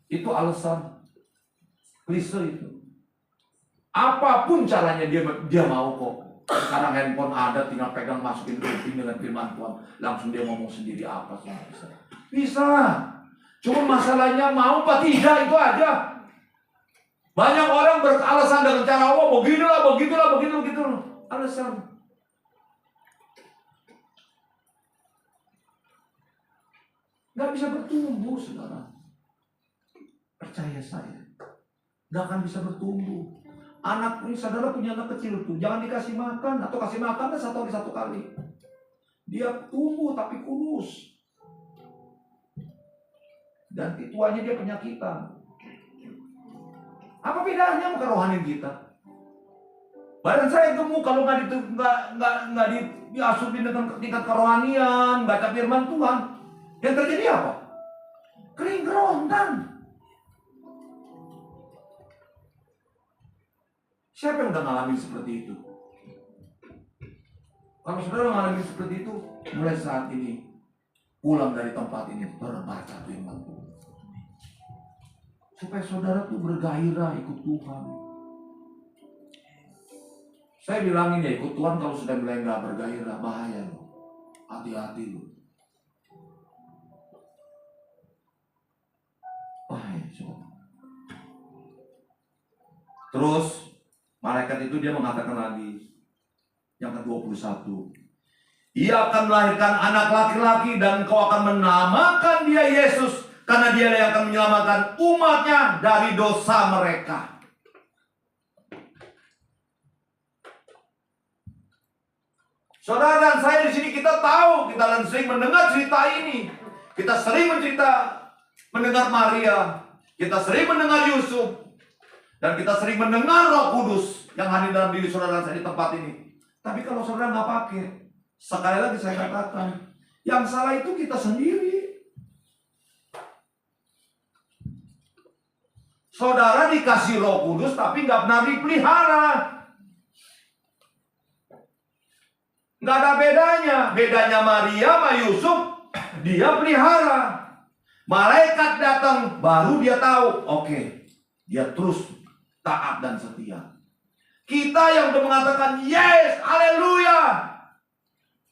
Itu alasan klise itu. Apapun caranya dia mau kok. Sekarang handphone ada, tinggal pegang masukin kuping dengan firman Tuhan, langsung dia ngomong sendiri apa semua bisa. Bisa. Cuma masalahnya mau apa tidak, itu aja. Banyak orang beralasan dengan cara beginilah, begitu. Alasan. Nggak bisa bertumbuh, saudara. Percaya saya, nggak akan bisa bertumbuh. Anak ini, saudara punya anak kecil tuh, jangan dikasih makan atau kasih makan satu kali. Dia tumbuh tapi kurus. Dan tuanya dia penyakitan. Apa bedanya sama kerohanian kita? Badan saya gemuk kalau nggak diasuh dengan tingkat kerohanian, baca firman Tuhan. Yang terjadi apa? Kering kerontan. Siapa yang udah ngalamin seperti itu? Kalau saudara ngalamin seperti itu, mulai saat ini pulang dari tempat ini berbaca firman Tuhan. Supaya saudara tuh bergairah ikut Tuhan. Saya bilangin ya, ikut Tuhan kalau sudah mulai nggak bergairah, bahaya loh. Hati-hati loh. Bahaya saudara. Terus malaikat itu dia mengatakan lagi yang ke-21. Ia akan melahirkan anak laki-laki dan engkau akan menamakan dia Yesus, karena dia yang akan menyelamatkan umatnya dari dosa mereka. Saudara dan saya di sini kita tahu, kita sering mendengar cerita ini. Kita sering mendengar Maria, kita sering mendengar Yusuf, dan kita sering mendengar Roh Kudus yang hadir dalam diri saudara dan saya di tempat ini. Tapi kalau saudara nggak pakai, sekali lagi saya katakan, yang salah itu kita sendiri. Saudara dikasih Roh Kudus tapi nggak pernah dipelihara. Nggak ada bedanya. Bedanya Maria sama Yusuf, dia pelihara. Malaikat datang, baru dia tahu. Oke, dia terus taat dan setia. Kita yang udah mengatakan yes, haleluya,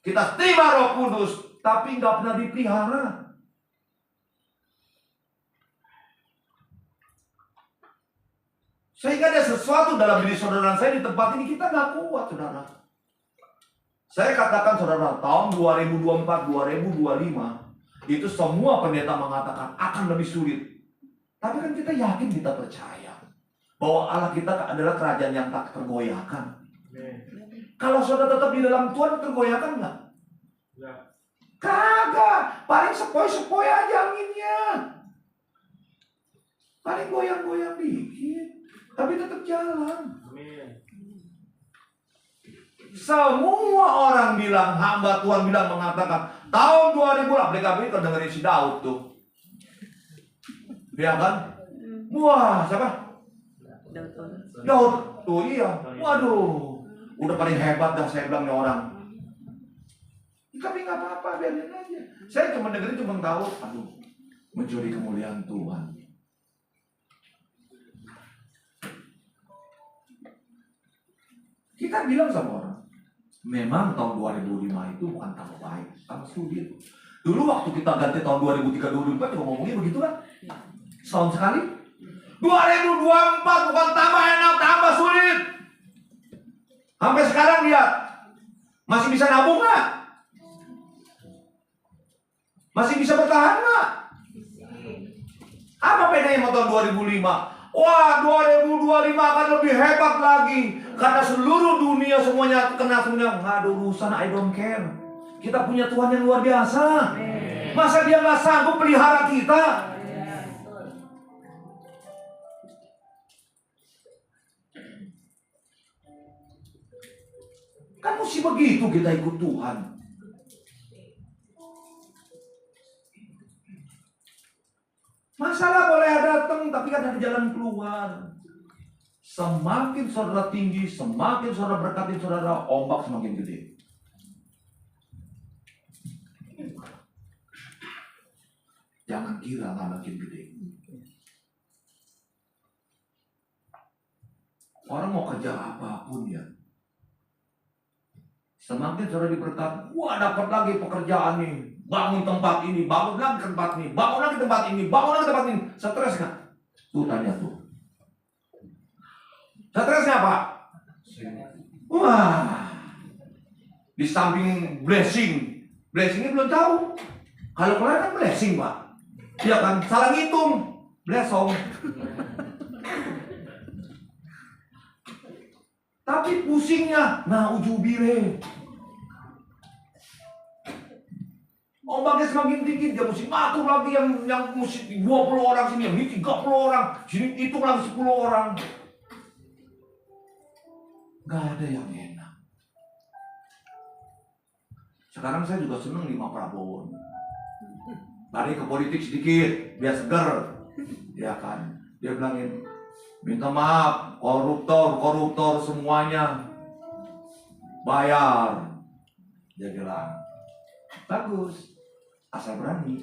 kita terima Roh Kudus, tapi nggak pernah dipelihara. Sehingga ada sesuatu dalam diri saudara dan saya di tempat ini, kita nggak kuat, saudara. Saya katakan saudara, tahun 2024, 2025 itu semua pendeta mengatakan akan lebih sulit. Tapi kan kita yakin, kita percaya bahwa Allah kita adalah kerajaan yang tak tergoyahkan. Kalau saudara tetap di dalam Tuhan, tergoyahkan nggak? Kagak, paling sepoi-sepoi aja anginnya. Paling goyang-goyang dikit, tapi tetap jalan. Semua orang bilang, hamba Tuhan bilang, mengatakan tahun 2000, aplikasi kalau dengerin si Daud tuh. Dia kan? Wah, siapa? Daud tuh, iya. Waduh, udah paling hebat dah saya bilang nih orang. Tapi nggak apa-apa, biarin aja. Saya cuma dengerin, cuma tahu, aduh, mencuri kemuliaan Tuhan. Kita bilang sama orang, memang tahun 2005 itu bukan tambah baik, tambah sulit. Dulu waktu kita ganti tahun 2003-2004 juga ngomongnya begitu kan? Setahun sekali. 2024 bukan tambah enak, tambah sulit. Sampai sekarang lihat, masih bisa nabung nggak? Masih bisa bertahan nggak? Apa bedanya sama tahun 2005? Wah, 2025 akan lebih hebat lagi. Karena seluruh dunia semuanya kena semuanya. Nggak ada urusan, I don't care. Kita punya Tuhan yang luar biasa. Masa dia nggak sanggup pelihara kita? Kan mesti begitu kita ikut Tuhan. Masalah boleh datang, tapi kan ada jalan keluar. Semakin saudara tinggi, semakin saudara berkatin saudara, ombak semakin gede. Jangan kira nggak makin gede. Orang mau kerja apapun ya, semakin saudara diberkati, wah dapat lagi pekerjaan nih, bangun tempat ini, bangun lagi tempat ini, bangun lagi tempat ini, bangun lagi tempat ini. Stres nggak? Tuh tanya tuh. Stresnya apa? Wah, di samping blessingnya belum tahu. Kalau kelar kan blessing pak, iya kan? Salah ngitung, blessong. Tapi pusingnya, nah ujubile. Ombaknya semakin tinggi, dia mesti ngatur lagi yang mesti 20 orang sini, yang ini 30 orang, sini itu lagi 10 orang. Gak ada yang enak. Sekarang saya juga seneng nih sama Prabowo. Lari ke politik sedikit, biar seger. Ya kan, dia bilangin, minta maaf, koruptor semuanya bayar. Dia bilang, bagus, asal berani.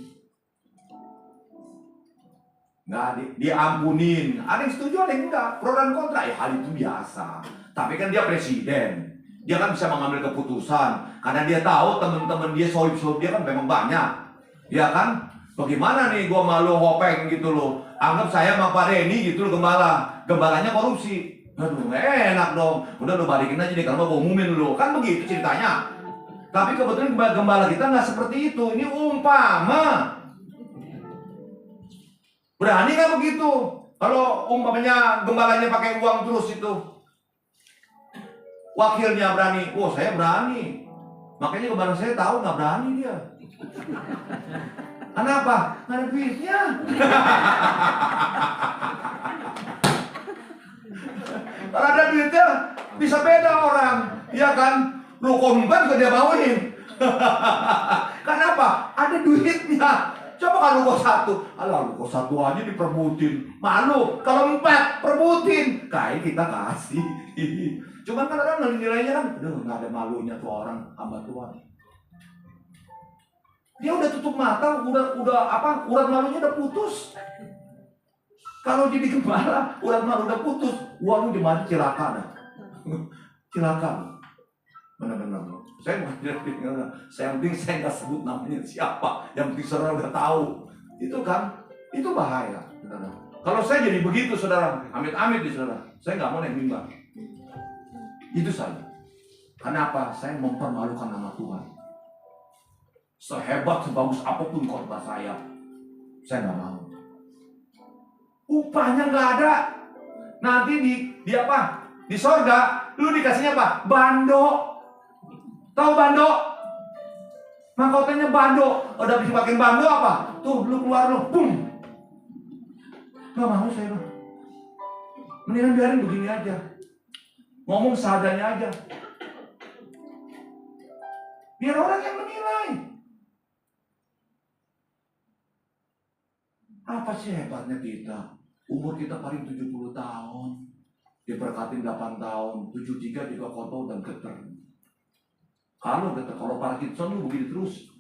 Nggak diampunin. Ada yang setuju, ada yang enggak. Pro dan kontra, ya hal itu biasa. Tapi kan dia presiden. Dia kan bisa mengambil keputusan. Karena dia tahu teman-teman dia, sohib-sohib dia kan memang banyak. Ya kan? Bagaimana nih gua malu hopeng gitu loh. Anggap saya sama Pak Reni gitu loh gembala. Gembalanya korupsi. Aduh enak dong. Udah lu balikin aja deh kalau mau umumin lu. Kan begitu ceritanya. Tapi kebetulan gembala kita nggak seperti itu. Ini umpama. Berani nggak begitu? Kalau umpamanya gembalanya pakai uang terus itu. Wakilnya berani. Oh saya berani. Makanya gembala saya tahu nggak berani dia. Kenapa? Nggak ada duitnya. Kalau ada duitnya bisa beda orang. Iya kan? Lu kompan juga dia mauin. Kenapa? Ada duitnya. Coba kalau lu kok satu, alah lu kok satu aja diperbutin, malu. Kalau 4 perbutin, kayak kita kasih. Cuman kan orang nilainya kan, aduh nggak ada malunya tuh orang hamba Tuhan. Dia udah tutup mata, udah apa? Urat malunya udah putus. Kalau jadi gembala, urat malu udah putus, waduh di mana cilaka dah. Cilaka. Benar-benar. Saya yang penting saya nggak sebut namanya siapa. Yang penting saudara udah tahu. Itu kan, itu bahaya. Saudara. Kalau saya jadi begitu saudara, amit-amit di saudara, saya nggak mau naik mimbar. Itu saja. Kenapa? Saya mempermalukan nama Tuhan. Sehebat, sebagus apapun khotbah saya nggak mau. Upahnya nggak ada. Nanti di apa? Di sorga, lu dikasihnya apa? Bando. Tahu bando? Mahkotanya bando. Udah bisa pakai bando apa? Tuh, lu keluar lu, bum. Gak mau saya bang. Mendingan biarin begini aja. Ngomong seadanya aja. Biar orang yang menilai. Apa sih hebatnya kita? Umur kita paling 70 tahun. Diberkatin 8 tahun. 73 juga kotor dan geter. Kalau Parkinson lu begini terus.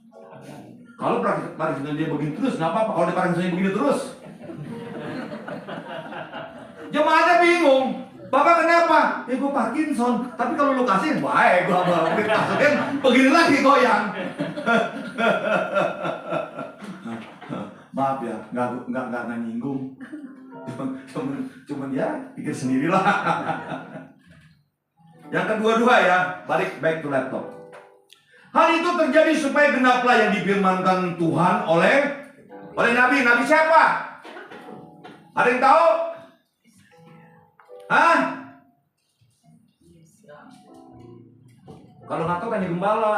Kalau Parkinson dia begini terus, nggak apa-apa. Kalau dia Parkinson begini terus, jemaatnya bingung. Bapak kenapa? Ya gue Parkinson. Tapi kalau lu kasih, baik gue masukin begini lagi goyang. Maaf ya, nggak nyinggung. Cuman ya pikir sendirilah. Yang kedua ya, back to laptop. Hal itu terjadi supaya genaplah yang difirmankan Tuhan oleh Nabi. Nabi siapa? Ada yang tahu? Hah? Kalau nggak tahu tanya gembala.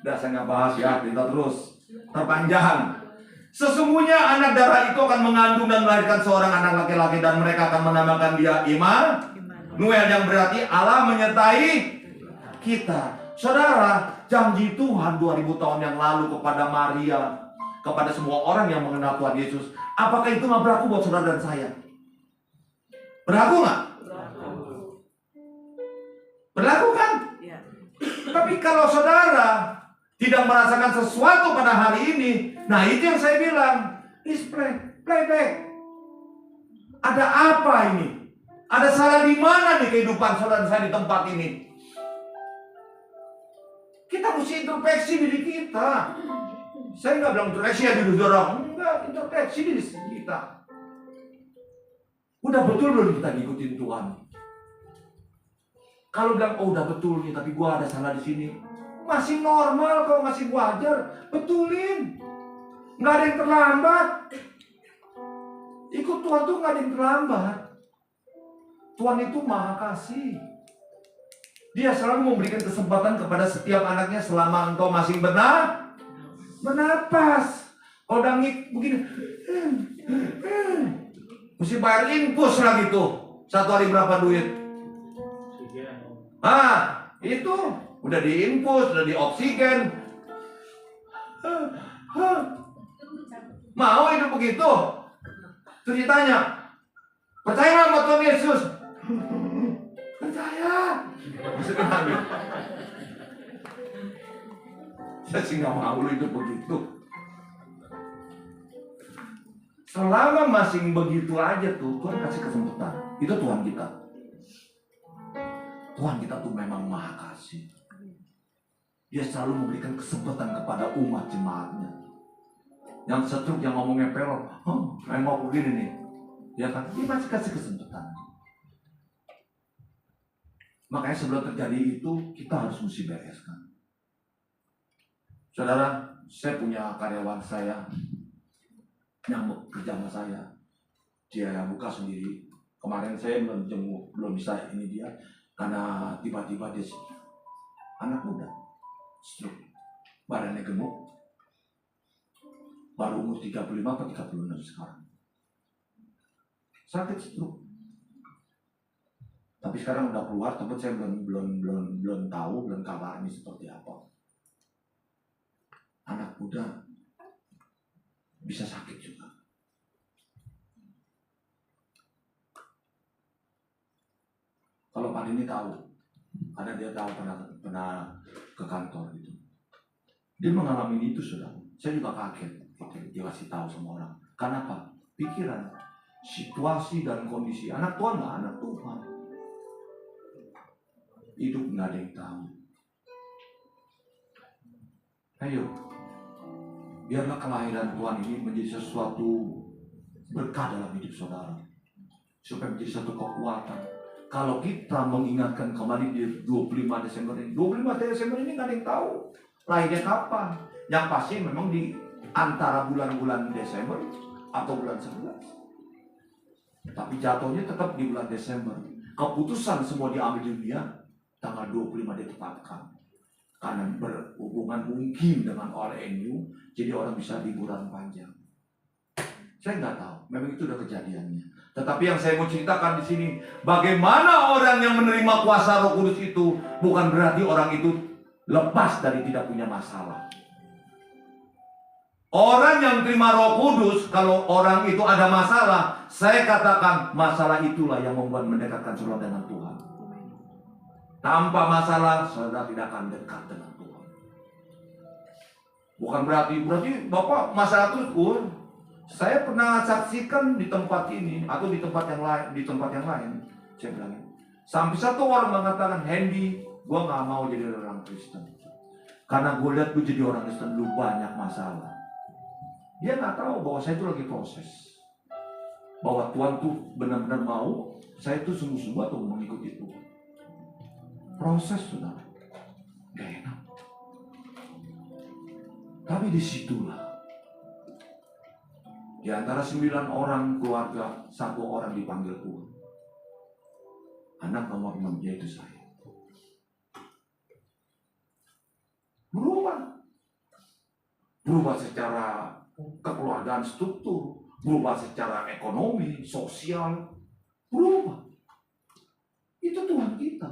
Udah saya nggak bahas ya, kita terus terpanjang. Sesungguhnya anak darah itu akan mengandung dan melahirkan seorang anak laki-laki dan mereka akan menamakan dia Immanuel, yang berarti Allah menyertai kita. Saudara, janji Tuhan 2000 tahun yang lalu kepada Maria, kepada semua orang yang mengenal Tuhan Yesus, apakah itu nggak berlaku buat saudara dan saya? Berlaku nggak? Berlaku kan? Ya. Tapi kalau saudara tidak merasakan sesuatu pada hari ini, nah itu yang saya bilang, playback. Ada apa ini? Ada salah di mana nih kehidupan saudara saya di tempat ini? Kita mesti introspeksi diri kita. Saya nggak bilang introspeksi ya diri orang, enggak, introspeksi diri kita. Udah betul belum kita ngikutin Tuhan? Kalau bilang oh udah betul nih, tapi gua ada salah di sini, masih normal kok, masih wajar, betulin. Nggak ada yang terlambat. Ikut Tuhan tuh nggak ada yang terlambat. Tuhan itu maha kasih. Dia selalu memberikan kesempatan kepada setiap anaknya selama engkau masih bernapas. Kalau udah begini, mesti bayar infus lagi tuh. Satu hari berapa duit? Itu udah diinfus, udah dioksigen. Mau hidup begitu? Terus ditanya, percaya sama Tuhan Yesus? Percaya. Bisa kenal. Saya sih nggak mau hidup begitu. Selama masih begitu aja tuh, Tuhan kasih kesempatan. Itu Tuhan kita. Tuhan kita tuh memang maha kasih. Dia selalu memberikan kesempatan kepada umat jemaatnya. Yang setruk, yang ngomongnya pelok, mau begini nih, ya kan? Dia masih kasih kesempatan. Makanya sebelum terjadi itu, kita harus mesti bereskan. Saudara, saya punya karyawan saya yang bekerja sama saya. Dia yang buka sendiri. Kemarin saya belum bisa ini dia, karena tiba-tiba dia anak muda, stroke, badannya gemuk, baru umur 35 atau 36 sekarang, sakit stroke. Tapi sekarang udah keluar, tapi saya belum tahu, belum kabarnya seperti apa. Anak muda bisa sakit juga. Kalau Pak ini tahu, karena dia tahu pernah ke kantor gitu. Dia mengalami itu sudah. Saya juga kaget. Dia kasih tahu semua orang. Karena apa? Pikiran, situasi dan kondisi. Anak Tuhan nggak anak Tuhan. Hidup nggak ada yang tahu. Ayo, biarlah kelahiran Tuhan ini menjadi sesuatu berkah dalam hidup saudara, supaya menjadi satu kekuatan. Kalau kita mengingatkan kembali di 25 Desember ini, 25 Desember ini nggak ada yang tahu lahirnya kapan. Yang pasti memang di antara bulan-bulan Desember atau bulan 11. Tapi jatuhnya tetap di bulan Desember. Keputusan semua diambil di dunia, tanggal 25 ditetapkan. Karena berhubungan mungkin dengan ONU, jadi orang bisa liburan panjang. Saya nggak tahu, memang itu udah kejadiannya. Tetapi yang saya mau ceritakan di sini, bagaimana orang yang menerima kuasa Roh Kudus itu bukan berarti orang itu lepas dari tidak punya masalah. Orang yang terima Roh Kudus, kalau orang itu ada masalah, saya katakan masalah itulah yang membuat mendekatkan saudara dengan Tuhan. Tanpa masalah, saudara tidak akan dekat dengan Tuhan. Bukan berarti Bapak masalah terus. Saya pernah saksikan di tempat ini atau di tempat yang lain, saya bilang, sampai satu orang mengatakan, Hendy, gue nggak mau jadi orang Kristen, karena gue lihat gue jadi orang Kristen lu banyak masalah. Dia nggak tahu bahwa saya itu lagi proses. Bahwa Tuhan tuh benar-benar mau saya itu sungguh-sungguh atau mengikuti Tuhan. Proses, saudara. Gak enak. Tapi disitulah di antara 9 orang keluarga, 1 orang dipanggil Tuhan. Anak nomor 6 yaitu saya. Berubah secara kekeluargaan struktur, berubah secara ekonomi, sosial, berubah. Itu Tuhan kita.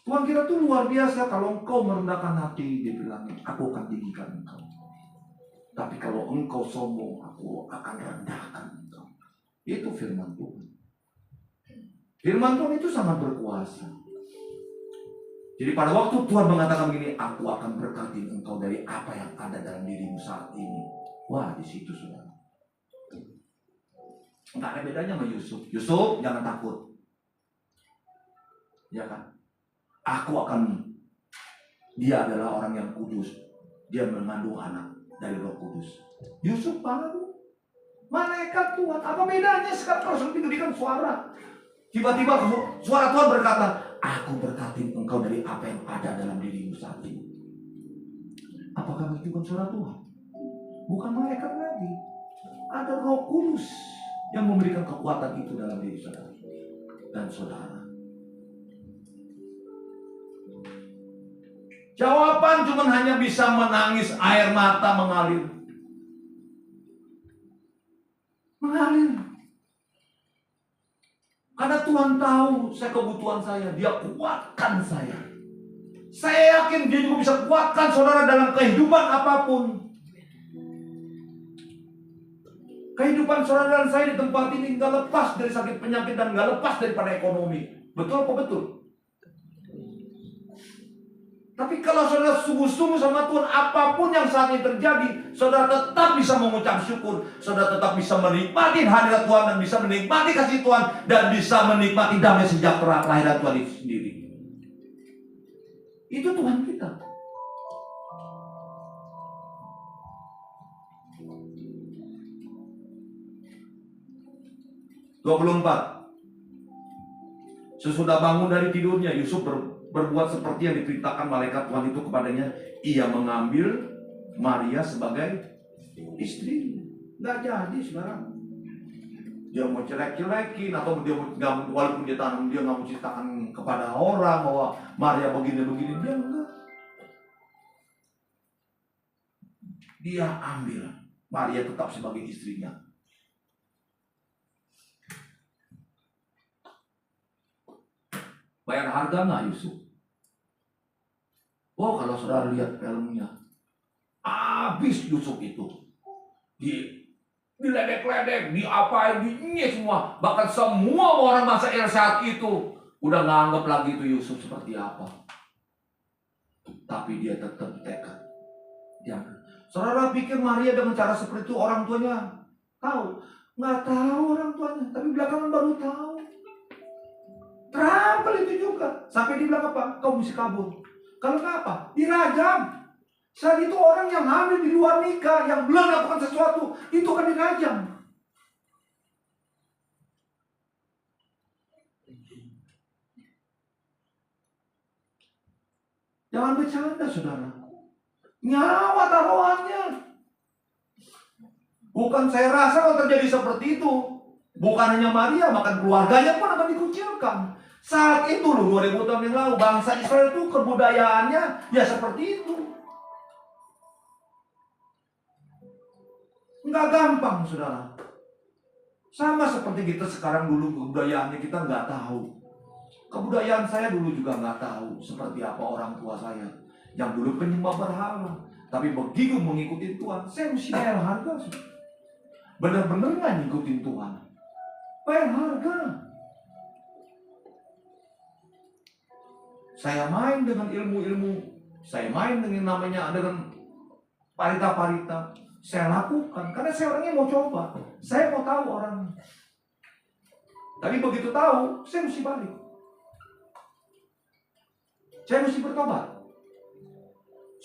Tuhan kita tuh luar biasa. Kalau engkau merendahkan hati, dia bilang, aku akan tinggikan engkau. Tapi kalau engkau sombong, aku akan rendahkan engkau. Itu firman Tuhan. Firman Tuhan itu sangat berkuasa. Jadi pada waktu Tuhan mengatakan begini, aku akan berkati engkau dari apa yang ada dalam dirimu saat ini. Wah, di situ saudara. Enggak ada bedanya sama Yusuf. Yusuf, jangan takut. Ya kan? Dia adalah orang yang kudus. Dia mengandung anak dari Roh Kudus. Yusuf baru malaikat Tuhan. Apa bedanya sekarang kalau diberikan suara? Tiba-tiba suara Tuhan berkata, aku berkati engkau dari apa yang ada dalam dirimu saat ini. Apakah itu bukan suara Tuhan? Bukan malaikat lagi. Ada Roh Kudus yang memberikan kekuatan itu dalam diri saudara dan saudara. Jawaban cuma hanya bisa menangis, air mata mengalir. Mengalir. Karena Tuhan tahu saya kebutuhan saya, Dia kuatkan saya. Saya yakin Dia juga bisa kuatkan saudara dalam kehidupan apapun. Kehidupan saudara dan saya di tempat ini nggak lepas dari sakit penyakit dan nggak lepas daripada ekonomi. Betul apa betul? Tapi kalau saudara sungguh-sungguh sama Tuhan, apapun yang saat ini terjadi, saudara tetap bisa mengucap syukur. Saudara tetap bisa menikmati hadirat Tuhan dan bisa menikmati kasih Tuhan dan bisa menikmati damai sejahtera kelahiran Tuhan itu sendiri. Itu Tuhan kita. Sesudah bangun dari tidurnya, Yusuf berbuat seperti yang diperintahkan malaikat Tuhan itu kepadanya. Ia mengambil Maria sebagai istri. Nggak jadi sekarang. Dia mau celek-celekin atau dia walaupun dia nggak mau ceritakan kepada orang bahwa Maria begini-begini, dia enggak. Dia ambil Maria tetap sebagai istrinya. Bayar harga nggak Yusuf? Oh, kalau saudara lihat filmnya, habis Yusuf itu diledek-ledek, diapain, semua. Bahkan semua orang masa saat itu udah nggak anggap lagi itu Yusuf seperti apa. Tapi dia tetap tekad. Saudara pikir Maria dengan cara seperti itu orang tuanya tahu? Nggak tahu orang tuanya, tapi belakangan baru tahu. Terampil itu juga. Sampai dibilang apa? Kau mesti kabur. Kalau nggak apa? Dirajam. Saat itu orang yang hamil di luar nikah, yang belum melakukan sesuatu, itu kan dirajam. Jangan bercanda, saudara. Nyawa taruhannya. Bukan saya rasa kalau terjadi seperti itu, bukan hanya Maria, bahkan keluarganya pun akan dikucilkan. Saat itu loh, 2000 tahun yang lalu, bangsa Israel itu kebudayaannya ya seperti itu. Nggak gampang, saudara. Sama seperti kita sekarang dulu kebudayaannya kita nggak tahu. Kebudayaan saya dulu juga nggak tahu seperti apa orang tua saya. Yang dulu penyembah berhala. Tapi begitu mengikuti Tuhan, saya mesti bayar harga. Benar-benar nggak ngikutin Tuhan. Bayar harga. Saya main dengan ilmu-ilmu. Saya main dengan namanya dengan parita-parita. Saya lakukan. Karena saya orangnya mau coba. Saya mau tahu orangnya. Tapi begitu tahu, saya mesti balik. Saya mesti bertobat.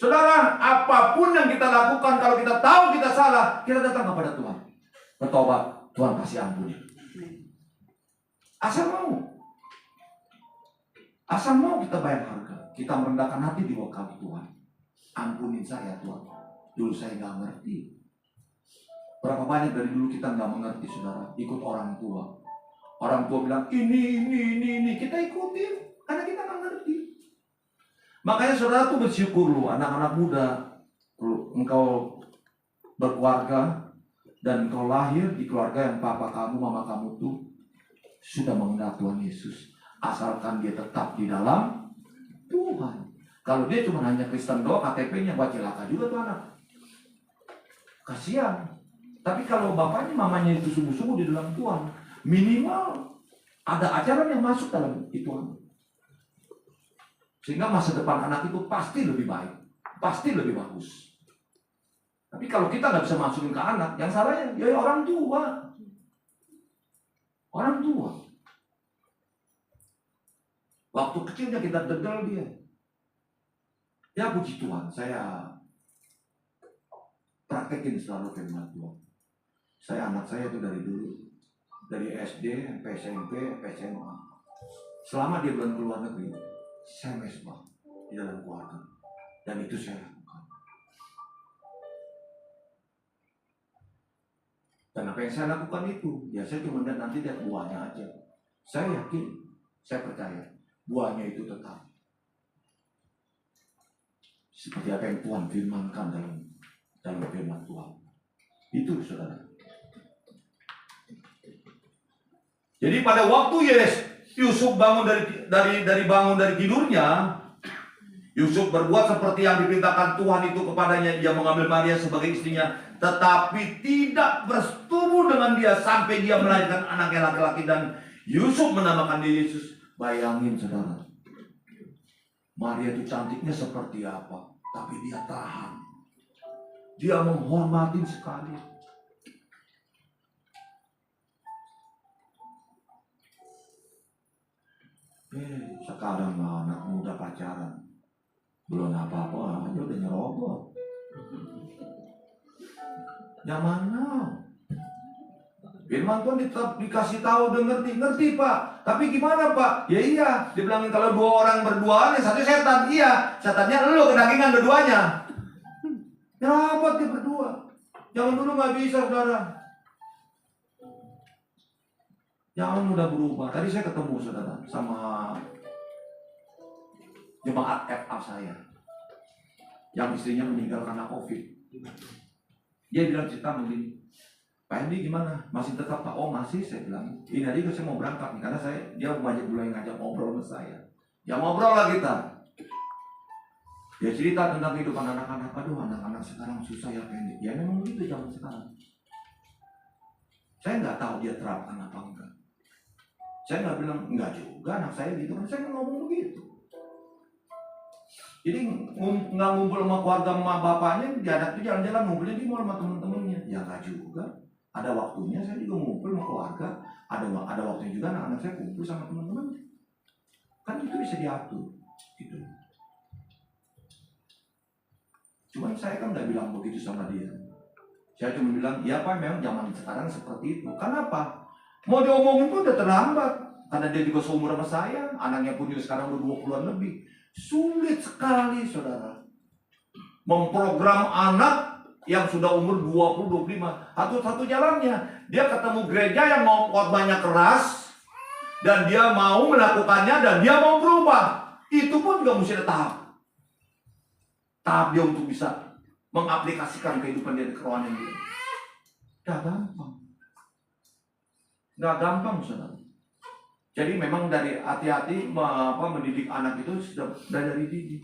Saudara, apapun yang kita lakukan, kalau kita tahu kita salah, kita datang kepada Tuhan. Bertobat, Tuhan kasih ampuni. Asal mau. Asal mau kita bayar harga. Kita merendahkan hati di bawah kaki Tuhan. Ampunin saya Tuhan. Dulu saya nggak ngerti. Berapa banyak dari dulu kita nggak mengerti, saudara. Ikut orang tua. Orang tua bilang, ini. Kita ikutin. Karena kita nggak ngerti. Makanya saudara tuh bersyukur lu, anak-anak muda. Engkau berkeluarga. Dan engkau lahir di keluarga yang papa kamu, mama kamu tuh sudah mengenal Tuhan Yesus. Asalkan dia tetap di dalam Tuhan. Kalau dia cuma hanya Kristen doang, KTP-nya buat celaka juga tuh anak. Kasihan. Tapi kalau bapaknya, mamanya itu sungguh-sungguh di dalam Tuhan, minimal ada ajaran yang masuk dalam itu. Sehingga masa depan anak itu pasti lebih baik, pasti lebih bagus. Tapi kalau kita nggak bisa masukin ke anak, yang salahnya ya orang tua. Orang tua. Waktu kecilnya kita dedel dia. Ya puji Tuhan, saya praktekin selalu firman Tuhan. Anak saya itu dari dulu, dari SD, sampai SMP, sampai SMA. Selama dia belum keluar negeri, saya mesbah di dalam keluarga. Dan itu saya lakukan. Dan apa yang saya lakukan itu, ya saya cuma nanti lihat buahnya aja. Saya yakin, saya percaya, buahnya itu tetap. Seperti apa yang Tuhan firmankan dalam firman Tuhan. Itu saudara. Jadi pada waktu Yusuf bangun dari tidurnya, Yusuf berbuat seperti yang diperintahkan Tuhan itu kepadanya. Dia mengambil Maria sebagai istrinya, tetapi tidak bersetubuh dengan dia sampai dia melahirkan anaknya laki-laki, dan Yusuf menamakan dia Yesus. Bayangin saudara, Maria itu cantiknya seperti apa, tapi dia tahan. Dia menghormatin sekali. Sekarang anak muda pacaran, belum apa-apa aja udah nyerobot. Zaman now. Firman Tuhan dikasih tahu, udah ngerti Pak. Tapi gimana Pak? Ya iya, dibilangin kalau dua orang berduaan, yang satu setan. Iya, setannya lu kedagingan dua-duanya. Ya apa dia berdua? Jangan dulu nggak bisa saudara. Jangan udah berubah. Tadi saya ketemu saudara sama jemaat FA saya yang istrinya meninggal karena COVID. Dia bilang cerita begini, Pak Hendy gimana? Masih tetap Pak? Oh masih, saya bilang. Ini aja saya mau berangkat nih, karena dia banyak dulu yang ngajak ngobrol sama saya. Ya ngobrol lah kita. Dia cerita tentang kehidupan anak-anak. Aduh, anak-anak sekarang susah ya Pak Hendy. Ya memang begitu zaman sekarang. Saya nggak tahu dia terapkan apa enggak. Saya nggak bilang enggak juga anak saya gitu kan. Saya nggak ngomong begitu. Jadi nggak ngumpul sama keluarga sama bapaknya, dia anak itu jalan-jalan ngumpulnya di mall sama temen-temennya. Ya nggak juga. Ada waktunya saya juga ngumpul sama keluarga. Ada waktunya juga anak-anak saya kumpul sama teman-temannya. Kan itu bisa diatur. Gitu. Cuman saya kan nggak bilang begitu sama dia. Saya cuma bilang, ya Pak memang zaman sekarang seperti itu. Kenapa? Mau diomongin pun udah terlambat. Karena dia juga seumur sama saya. Anaknya pun juga sekarang udah 20-an lebih. Sulit sekali saudara memprogram anak yang sudah umur 20-25. Satu jalannya, dia ketemu gereja yang mau khotbahnya keras, dan dia mau melakukannya, dan dia mau berubah. Itu pun juga mesti ada tahap dia untuk bisa mengaplikasikan kehidupan dia di kerohanian dia. Gak gampang saudara. Jadi memang dari hati-hati mendidik anak itu sudah dari didik.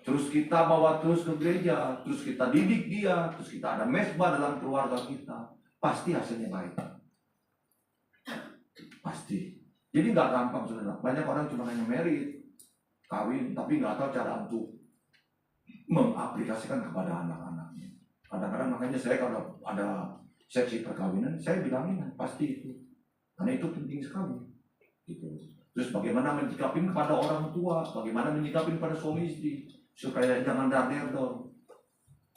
Terus kita bawa terus ke gereja, terus kita didik dia, terus kita ada mesbah dalam keluarga kita. Pasti hasilnya baik. Pasti. Jadi nggak gampang saudara. Banyak orang cuma hanya merit, kawin, tapi nggak tahu cara untuk mengaplikasikan kepada anak-anaknya. Kadang-kadang makanya saya kalau ada seksi perkawinan, saya bilangin pasti itu. Karena itu penting sekali. Gitu. Terus bagaimana menyikapin kepada orang tua, bagaimana menyikapin pada suami istri. supaya jangan darderdor.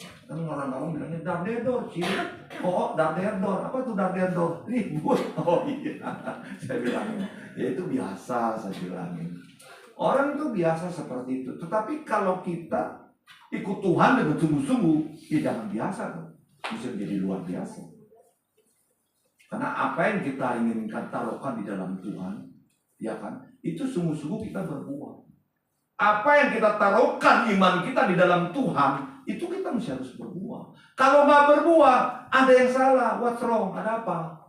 Kan orang bilangnya darderdor sih. Oh, darderdor. Apa tuh darderdor? Ribut. Oh iya. Saya bilangin, ya itu biasa, saya bilangin. Orang itu biasa seperti itu. Tetapi kalau kita ikut Tuhan dengan sungguh-sungguh, ya jangan biasa tuh. Bisa menjadi luar biasa. Karena apa yang kita inginkan taruhkan di dalam Tuhan, ya kan? Itu sungguh-sungguh kita berbuah. Apa yang kita taruhkan iman kita di dalam Tuhan, itu kita mesti harus berbuah. Kalau nggak berbuah, ada yang salah. What's wrong? Ada apa?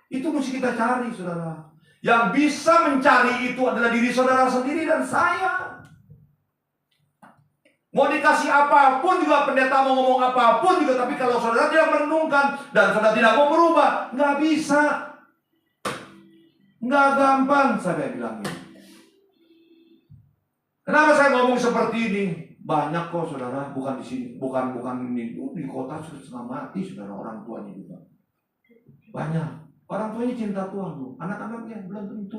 Itu mesti kita cari, saudara. Yang bisa mencari itu adalah diri saudara sendiri dan saya. Mau dikasih apapun juga, pendeta mau ngomong apapun juga, tapi kalau saudara tidak merenungkan dan saudara tidak mau berubah, nggak bisa. Nggak gampang, saya bilangin. Kenapa saya ngomong seperti ini? Banyak kok saudara, bukan di sini, bukan di kota sudah setengah mati saudara, orang tuanya juga. Banyak. Orang tuanya cinta Tuhan loh, anak-anaknya belum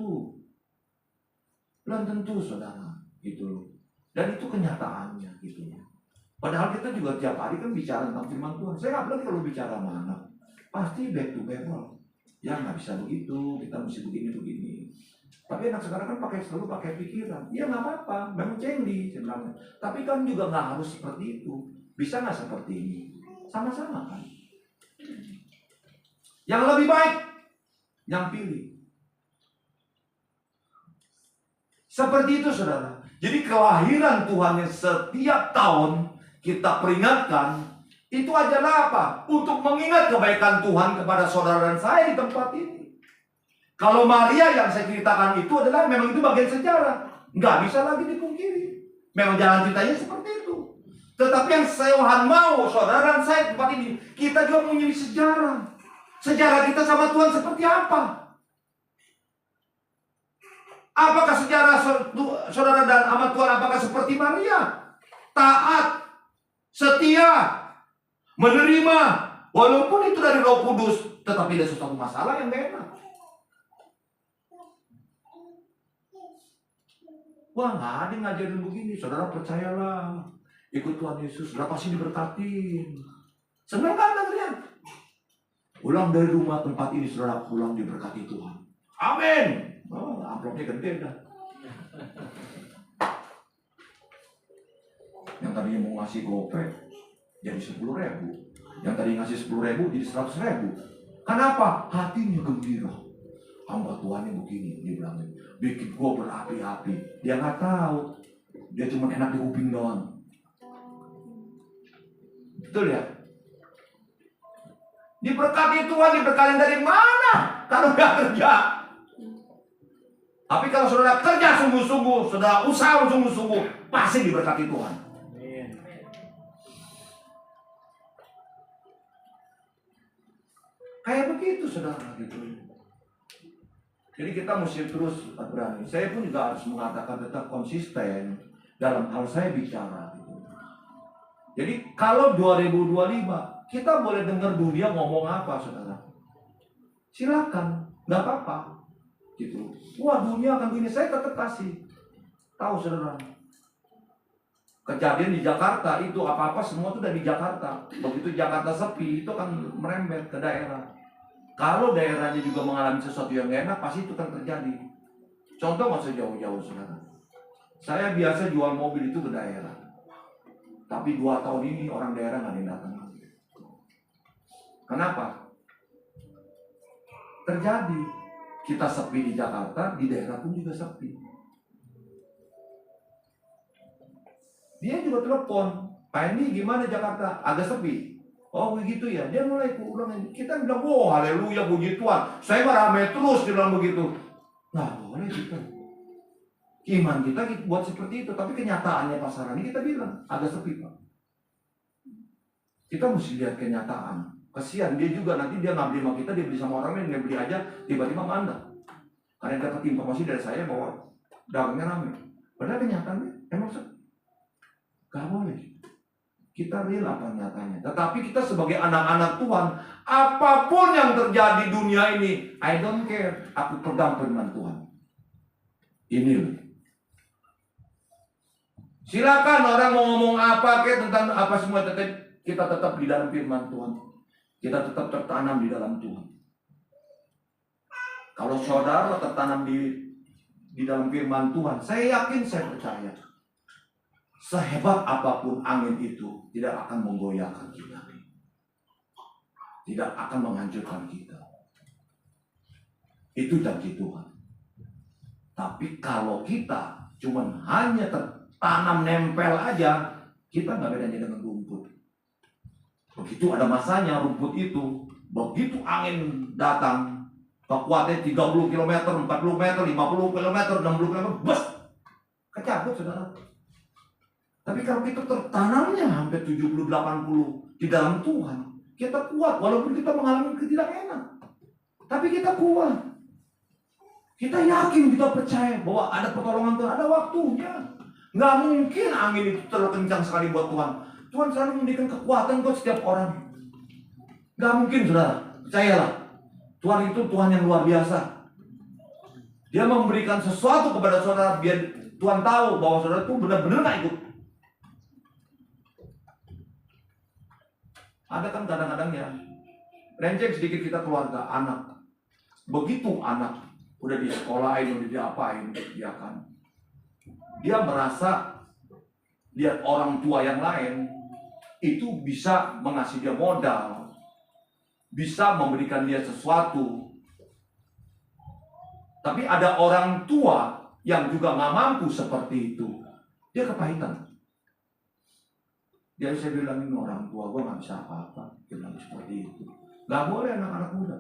tentu saudara, gitu loh. Dan itu kenyataannya gitu. Padahal kita juga tiap hari kan bicara tentang firman Tuhan. Saya nggak bilang kalau bicara sama anak, pasti back to Bible. Ya nggak bisa begitu, kita mesti begini. Tapi anak sekarang kan selalu pakai pikiran. Ya nggak apa-apa, memang canggih sebenarnya. Tapi kan juga nggak harus seperti itu. Bisa nggak seperti ini? Sama-sama kan. Yang lebih baik, yang pilih. Seperti itu saudara. Jadi kelahiran Tuhan yang setiap tahun kita peringatkan, itu adalah apa? Untuk mengingat kebaikan Tuhan kepada saudara dan saya di tempat ini. Kalau Maria yang saya ceritakan itu adalah memang itu bagian sejarah. Nggak bisa lagi dipungkiri. Memang jalan ceritanya seperti itu. Tetapi yang Tuhan mau, saudara dan saya di tempat ini, kita juga punya sejarah. Sejarah kita sama Tuhan seperti apa? Apakah sejarah saudara dan amat Tuhan apakah seperti Maria? Taat, setia, menerima, walaupun itu dari Roh Kudus, tetapi ada sesuatu masalah yang gak enak. Wah, nggak ada yang ngajarin begini. Saudara percayalah, ikut Tuhan Yesus, saudara pasti diberkatin. Senang kan dengarnya? Pulang dari rumah tempat ini, saudara pulang diberkati Tuhan. Amin. Oh, amplopnya gede dah. Yang tadinya mau ngasih gopek jadi 10.000. Yang tadi ngasih 10.000 jadi 100.000. Kenapa? Hatinya gembira. Hamba Tuhan yang begini, dia bilang, bikin gua berapi-api. Dia nggak tahu, dia cuma enak di kuping doang. Betul ya? Diberkati Tuhan, diberkati dari mana? Kalau nggak kerja. Tapi kalau saudara kerja sungguh-sungguh, saudara usaha sungguh-sungguh, pasti diberkati Tuhan. Kayak begitu saudara gitu. Jadi kita mesti terus berani. Saya pun juga harus mengatakan tetap konsisten dalam hal saya bicara. Gitu. Jadi kalau 2025 kita boleh dengar dunia ngomong apa, saudara? Silakan, nggak apa-apa. Gitu. Wah dunia akan begini, saya tetap kasih. Tahu saudara? Kejadian di Jakarta itu apa-apa semua itu dari Jakarta. Begitu Jakarta sepi itu kan merembet ke daerah. Kalau daerahnya juga mengalami sesuatu yang gak enak, pasti itu akan terjadi. Contoh nggak usah jauh-jauh, saudara. Saya biasa jual mobil itu ke daerah. Tapi 2 tahun ini orang daerah nggak ada yang datang. Kenapa? Terjadi. Kita sepi di Jakarta, di daerah pun juga sepi. Dia juga telepon, Pak Endi gimana Jakarta? Agak sepi. Oh begitu ya, dia mulai ulang. Kita bilang, oh haleluya puji Tuhan, saya mah ramai terus, dia bilang begitu. Nggak boleh gitu. Iman kita buat seperti itu, tapi kenyataannya pasaran ini kita bilang agak sepi Pak. Kita mesti lihat kenyataan. Kasihan dia juga nanti dia nggak beli sama kita, dia beli sama orang lain, dia beli aja tiba-tiba mandek. Karena dapat informasi dari saya bahwa dagangnya ramai. Padahal kenyataannya emang sepi. Gak boleh. Kita real apa nyatanya. Tetapi kita sebagai anak-anak Tuhan, apapun yang terjadi di dunia ini, I don't care. Aku pegang firman Tuhan. Ini loh. Silakan orang mau ngomong apa tentang apa semua, kita tetap di dalam firman Tuhan. Kita tetap tertanam di dalam Tuhan. Kalau saudara tertanam di dalam firman Tuhan, saya yakin, saya percaya, sehebat apapun angin itu tidak akan menggoyahkan kita, tidak akan menghancurkan kita. Itu janji Tuhan. Tapi kalau kita cuma hanya tertanam nempel aja, kita nggak bedanya dengan rumput. Begitu ada masanya rumput itu, begitu angin datang, kekuatannya 30 km, 40 meter, 50 km, 60 km, bus, kecabut saudara. Tapi kalau kita tertanamnya hampir 70-80 di dalam Tuhan, kita kuat walaupun kita mengalami ketidakenan. Tapi kita kuat. Kita yakin, kita percaya bahwa ada pertolongan Tuhan, ada waktunya. Nggak mungkin angin itu terlalu kencang sekali buat Tuhan. Tuhan selalu memberikan kekuatan buat setiap orang. Nggak mungkin, saudara. Percayalah. Tuhan itu Tuhan yang luar biasa. Dia memberikan sesuatu kepada saudara biar Tuhan tahu bahwa saudara itu benar-benar nggak ikut. Ada kan kadang-kadang ya, renceng sedikit kita keluarga, anak. Begitu anak udah di sekolahin, udah diapain, dia kan. Dia merasa lihat orang tua yang lain itu bisa mengasih dia modal, bisa memberikan dia sesuatu. Tapi ada orang tua yang juga nggak mampu seperti itu, dia kepahitan. Dia saya bilangin orang tua gue nggak bisa apa-apa, dia bilang seperti itu. Nggak boleh anak-anak muda.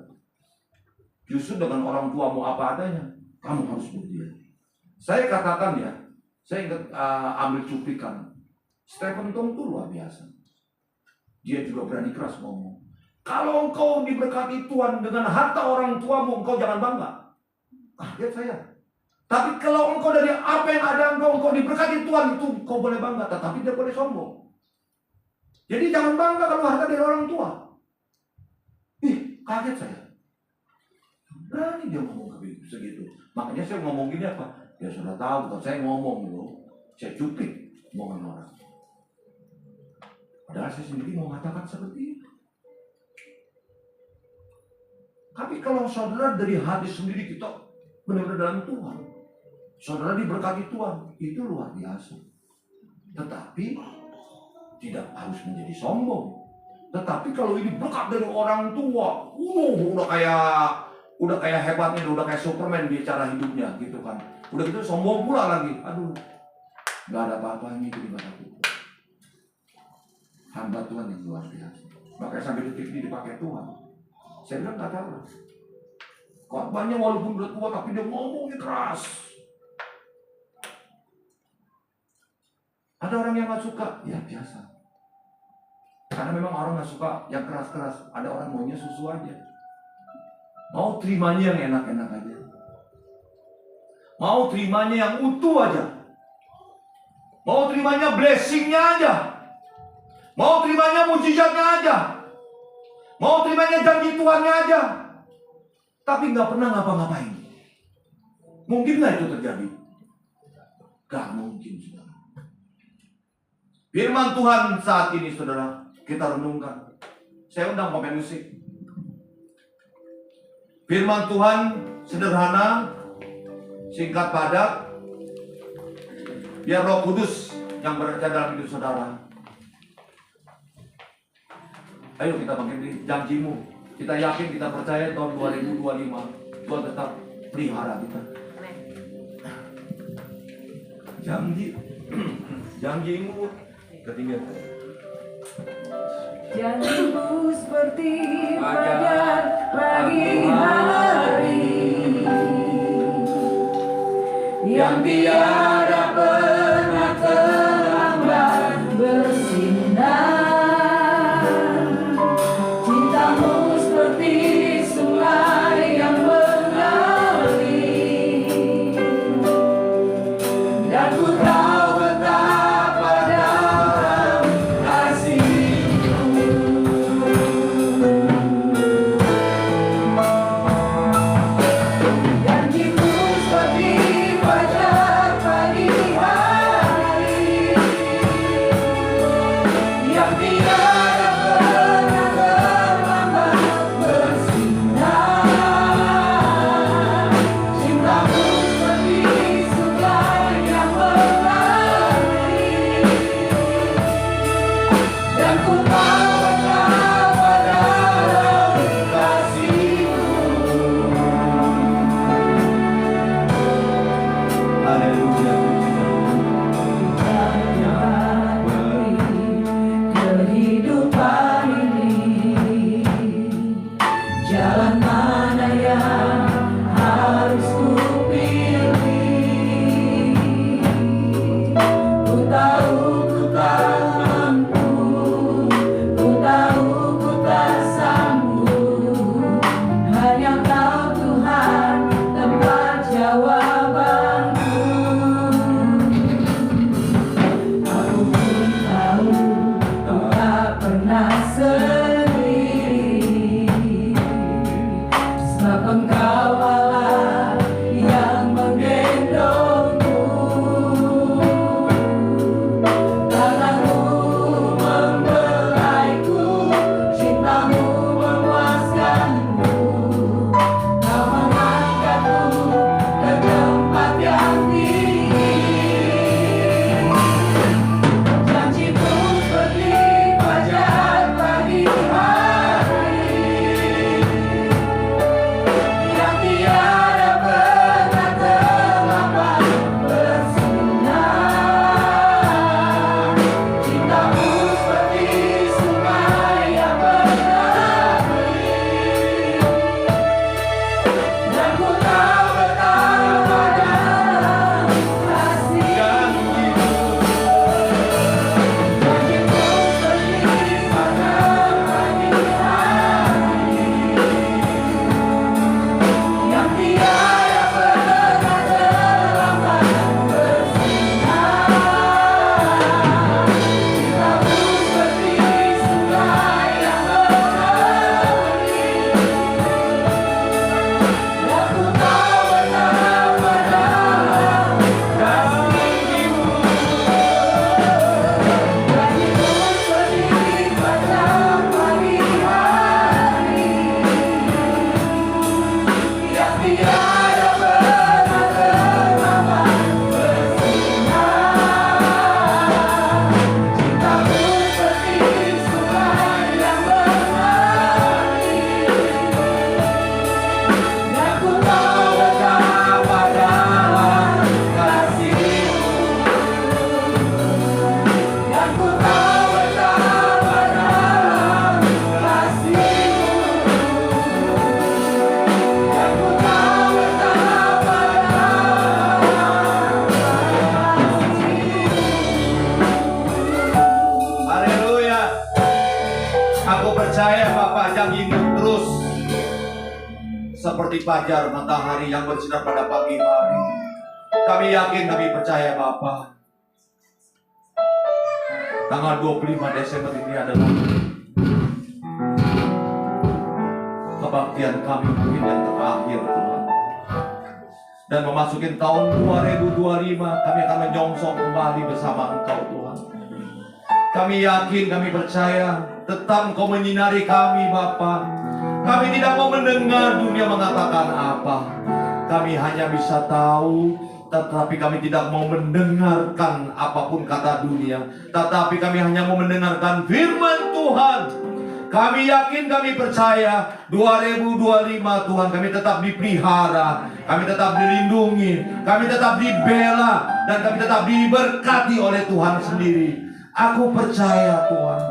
Justru dengan orang tua mau apa adanya, kamu harus berdiri. Saya katakan ya, saya ingat ambil cuplikan. Stephen Tong itu luar biasa. Dia juga berani keras ngomong. Kalau engkau diberkati Tuhan dengan harta orang tuamu, engkau jangan bangga. Lihat saya. Tapi kalau engkau dari apa yang ada engkau diberkati Tuhan, itu engkau boleh bangga. Tetapi tidak boleh sombong. Jadi jangan bangga kalau harta dari orang tua. Kaget saya. Berani dia ngomong segitu. Makanya saya ngomong gini apa? Ya sudah tahu, kalau saya ngomong loh, saya cuplik omongan orang. Padahal saya sendiri mau mengatakan seperti itu. Tapi kalau saudara dari hati sendiri kita benar-benar dalam Tuhan, saudara diberkati Tuhan, itu luar biasa. Tetapi tidak harus menjadi sombong. Tetapi kalau ini berkat dari orang tua, udah kayak hebatnya, udah kayak Superman di cara hidupnya gitu kan. Udah gitu sombong pula lagi. Aduh, nggak ada apa-apanya itu di mata Tuhan. Hamba Tuhan yang luar biasa. Makanya sampai detik ini dipakai Tuhan. Saya bilang nggak tahu. Khotbahnya walaupun udah tua tapi dia ngomongnya keras. Ada orang yang nggak suka, ya biasa. Karena memang orang nggak suka yang keras-keras. Ada orang maunya susu aja. Mau terimanya yang enak-enak aja. Mau terimanya yang utuh aja. Mau terimanya blessingnya aja. Mau terimanya mujizatnya aja. Mau terimanya janji Tuhannya aja. Tapi nggak pernah ngapa-ngapain. Mungkin nggak itu terjadi? Gak mungkin, saudara. Firman Tuhan saat ini, saudara, kita renungkan. Saya undang pemain musik. Firman Tuhan sederhana, singkat padat, biar Roh Kudus yang bekerja dalam hidup saudara. Ayo kita bangkit janjimu. Kita yakin, kita percaya tahun 2025 Tuhan tetap pelihara kita. Janjimu ketinggian. Janjimu seperti fajar pagi hari yang tiada pernah terlambat bersinar. Cintamu seperti sungai yang mengalir, dan ku tahu betapa dalam kasih-Mu. Janjimu seperti fajar pagi hari seperti fajar matahari yang bersinar pada pagi hari. Kami yakin, kami percaya Bapa, tanggal 25 Desember ini adalah kebaktian kami mungkin yang terakhir Tuhan. Dan memasuki tahun 2025 kami akan menyongsong kembali bersama Engkau Tuhan. Kami yakin, kami percaya tetap Engkau menyinari kami Bapa. Kami tidak mau mendengar dunia mengatakan apa. Kami hanya bisa tahu, tetapi kami tidak mau mendengarkan apapun kata dunia. Tetapi kami hanya mau mendengarkan firman Tuhan. Kami yakin, kami percaya 2025 Tuhan kami tetap dipelihara, kami tetap dilindungi, kami tetap dibela, dan kami tetap diberkati oleh Tuhan sendiri. Aku percaya Tuhan,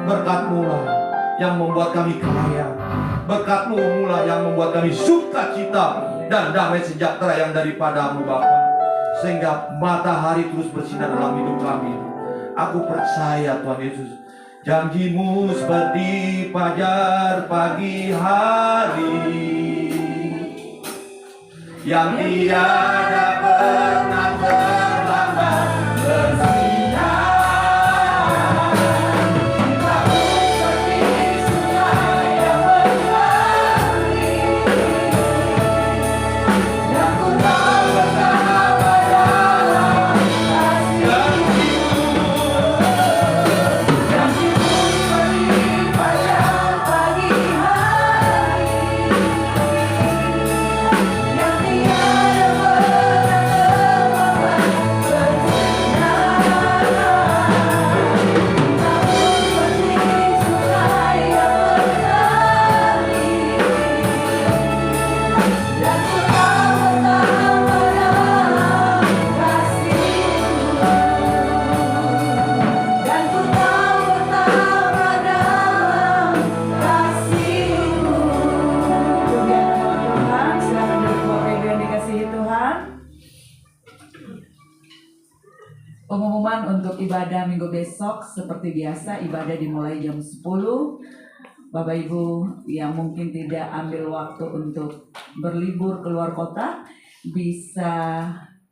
berkat-Mu lah yang membuat kami kaya, berkat-Mu lah yang membuat kami sukacita dan damai sejahtera yang daripada-Mu Bapa, sehingga matahari terus bersinar dalam hidup kami. Aku percaya Tuhan Yesus, janji-Mu seperti fajar pagi hari yang tiada pernah terlambat bersinar. Engkau seperti sungai yang mengalir, dan ku tak betapa dalam kasih-Mu. Janji-Mu seperti fajar pagi hari yang tiada pernah terlambat bersinar. Engkau seperti sungai yang mengalir, dan ku tak betapa dalam kasih-Mu, dan ku tak betapa dalam kasih-Mu. Pujian Tuhan, silakan duduk Bapak Ibu yang dikasihi Tuhan. Pengumuman untuk ibadah minggu besok seperti biasa, ibadah dimulai jam 10. Bapak Ibu yang mungkin tidak ambil waktu untuk berlibur keluar kota bisa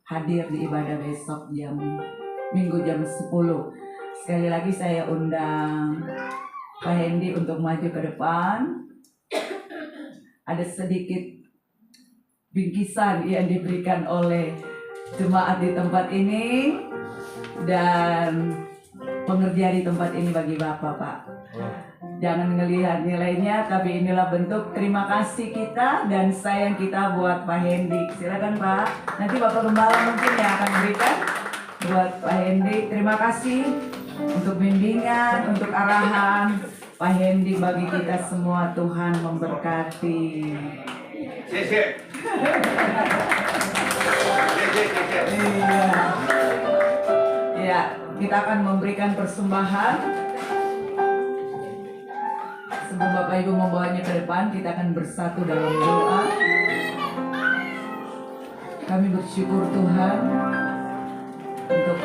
hadir di ibadah besok minggu jam 10. Sekali lagi saya undang Pak Hendy untuk maju ke depan. Ada sedikit bingkisan yang diberikan oleh jemaat di tempat ini dan pengerja di tempat ini bagi Bapak, Pak. Jangan ngelihat nilainya, tapi inilah bentuk terima kasih kita dan sayang kita buat Pak Hendy. Silakan Pak. Nanti Bapak Gembala mungkin yang akan berikan buat Pak Hendy. Terima kasih untuk bimbingan, untuk arahan Pak Hendy bagi kita semua. Tuhan memberkati. Iya. Ya, kita akan memberikan persembahan. Sebelum Bapak Ibu membawanya ke depan, kita akan bersatu dalam doa. Kami bersyukur Tuhan untuk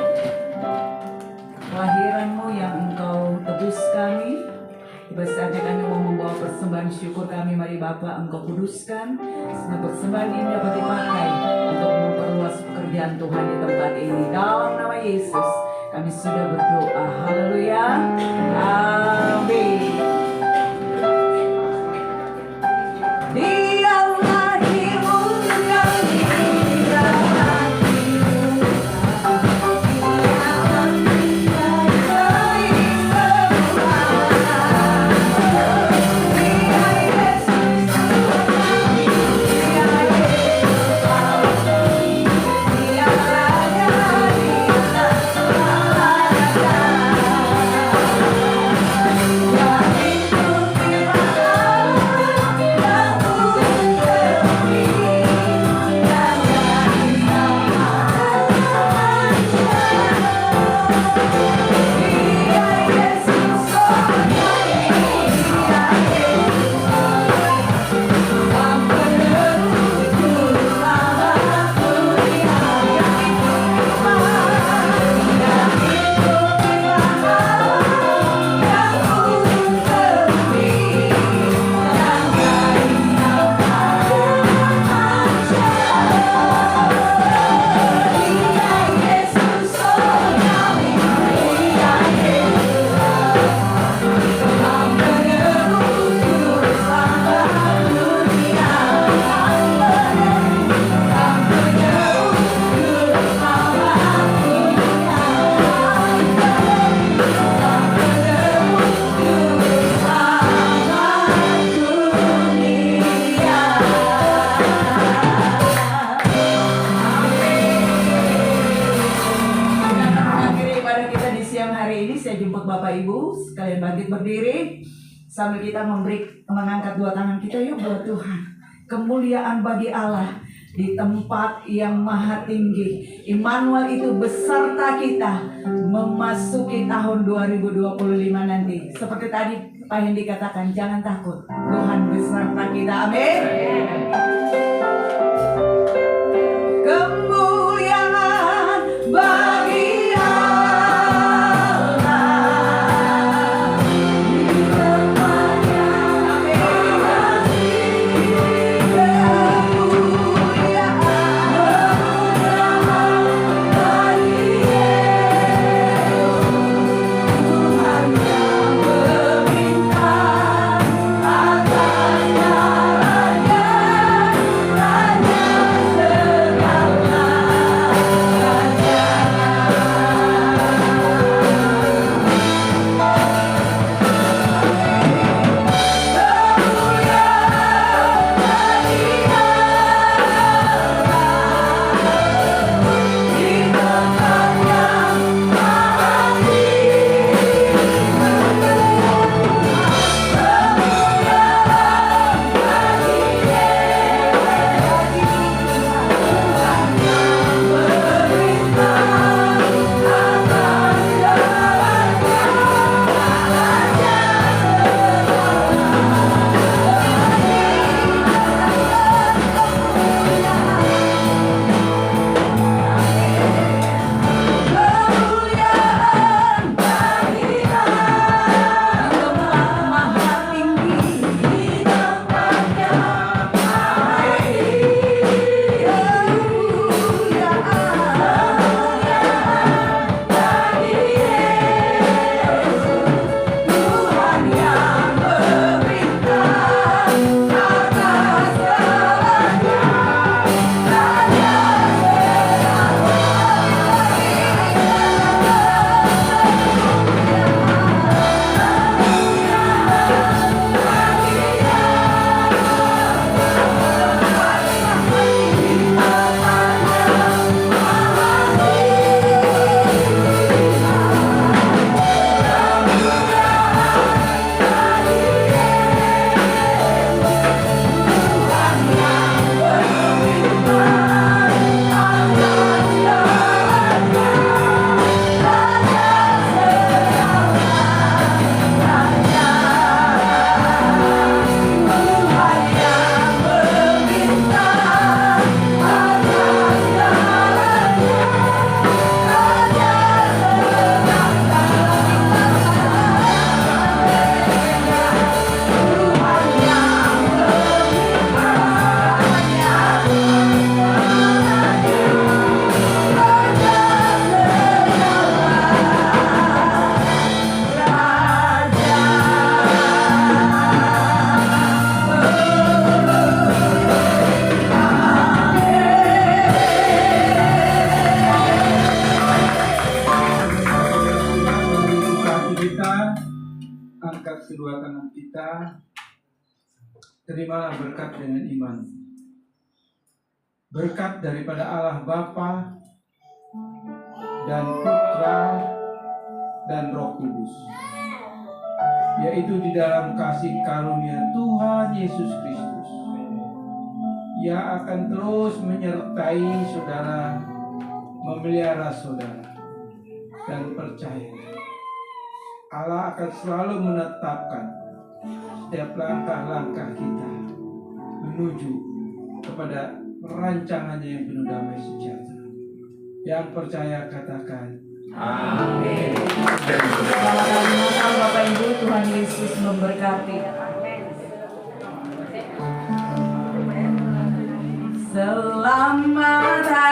kelahiran-Mu yang Engkau tebus kami. Saatnya kami mau membawa persembahan syukur kami, mari Bapa Engkau kuduskan sehingga persembahan ini dapat dipakai untuk memperluas pekerjaan Tuhan di tempat ini. Dalam nama Yesus kami sudah berdoa. Haleluya. Amin. Dialah dimuliakan Dia hari ini saya jemput Bapak Ibu sekalian bangkit berdiri sambil kita mengangkat dua tangan kita yuk buat Tuhan. Kemuliaan bagi Allah di tempat yang maha tinggi. Immanuel itu beserta kita memasuki tahun 2025 nanti. Seperti tadi Pak Hendi katakan, jangan takut, Tuhan beserta kita. Amin. Kemuliaan bagi Allah di tempatnya. Angkat kedua tangan kita, terimalah berkat dengan iman. Berkat daripada Allah Bapa dan Putra dan Roh Kudus, yaitu di dalam kasih karunia Tuhan Yesus Kristus. Ia akan terus menyertai saudara, memelihara saudara, dan percaya Allah akan selalu menetapkan setiap langkah-langkah kita menuju kepada rancangannya yang penuh damai sejahtera. Yang percaya katakan Amin. Selamat hari Natal Bapak Ibu, Tuhan Yesus memberkati. Selamat hari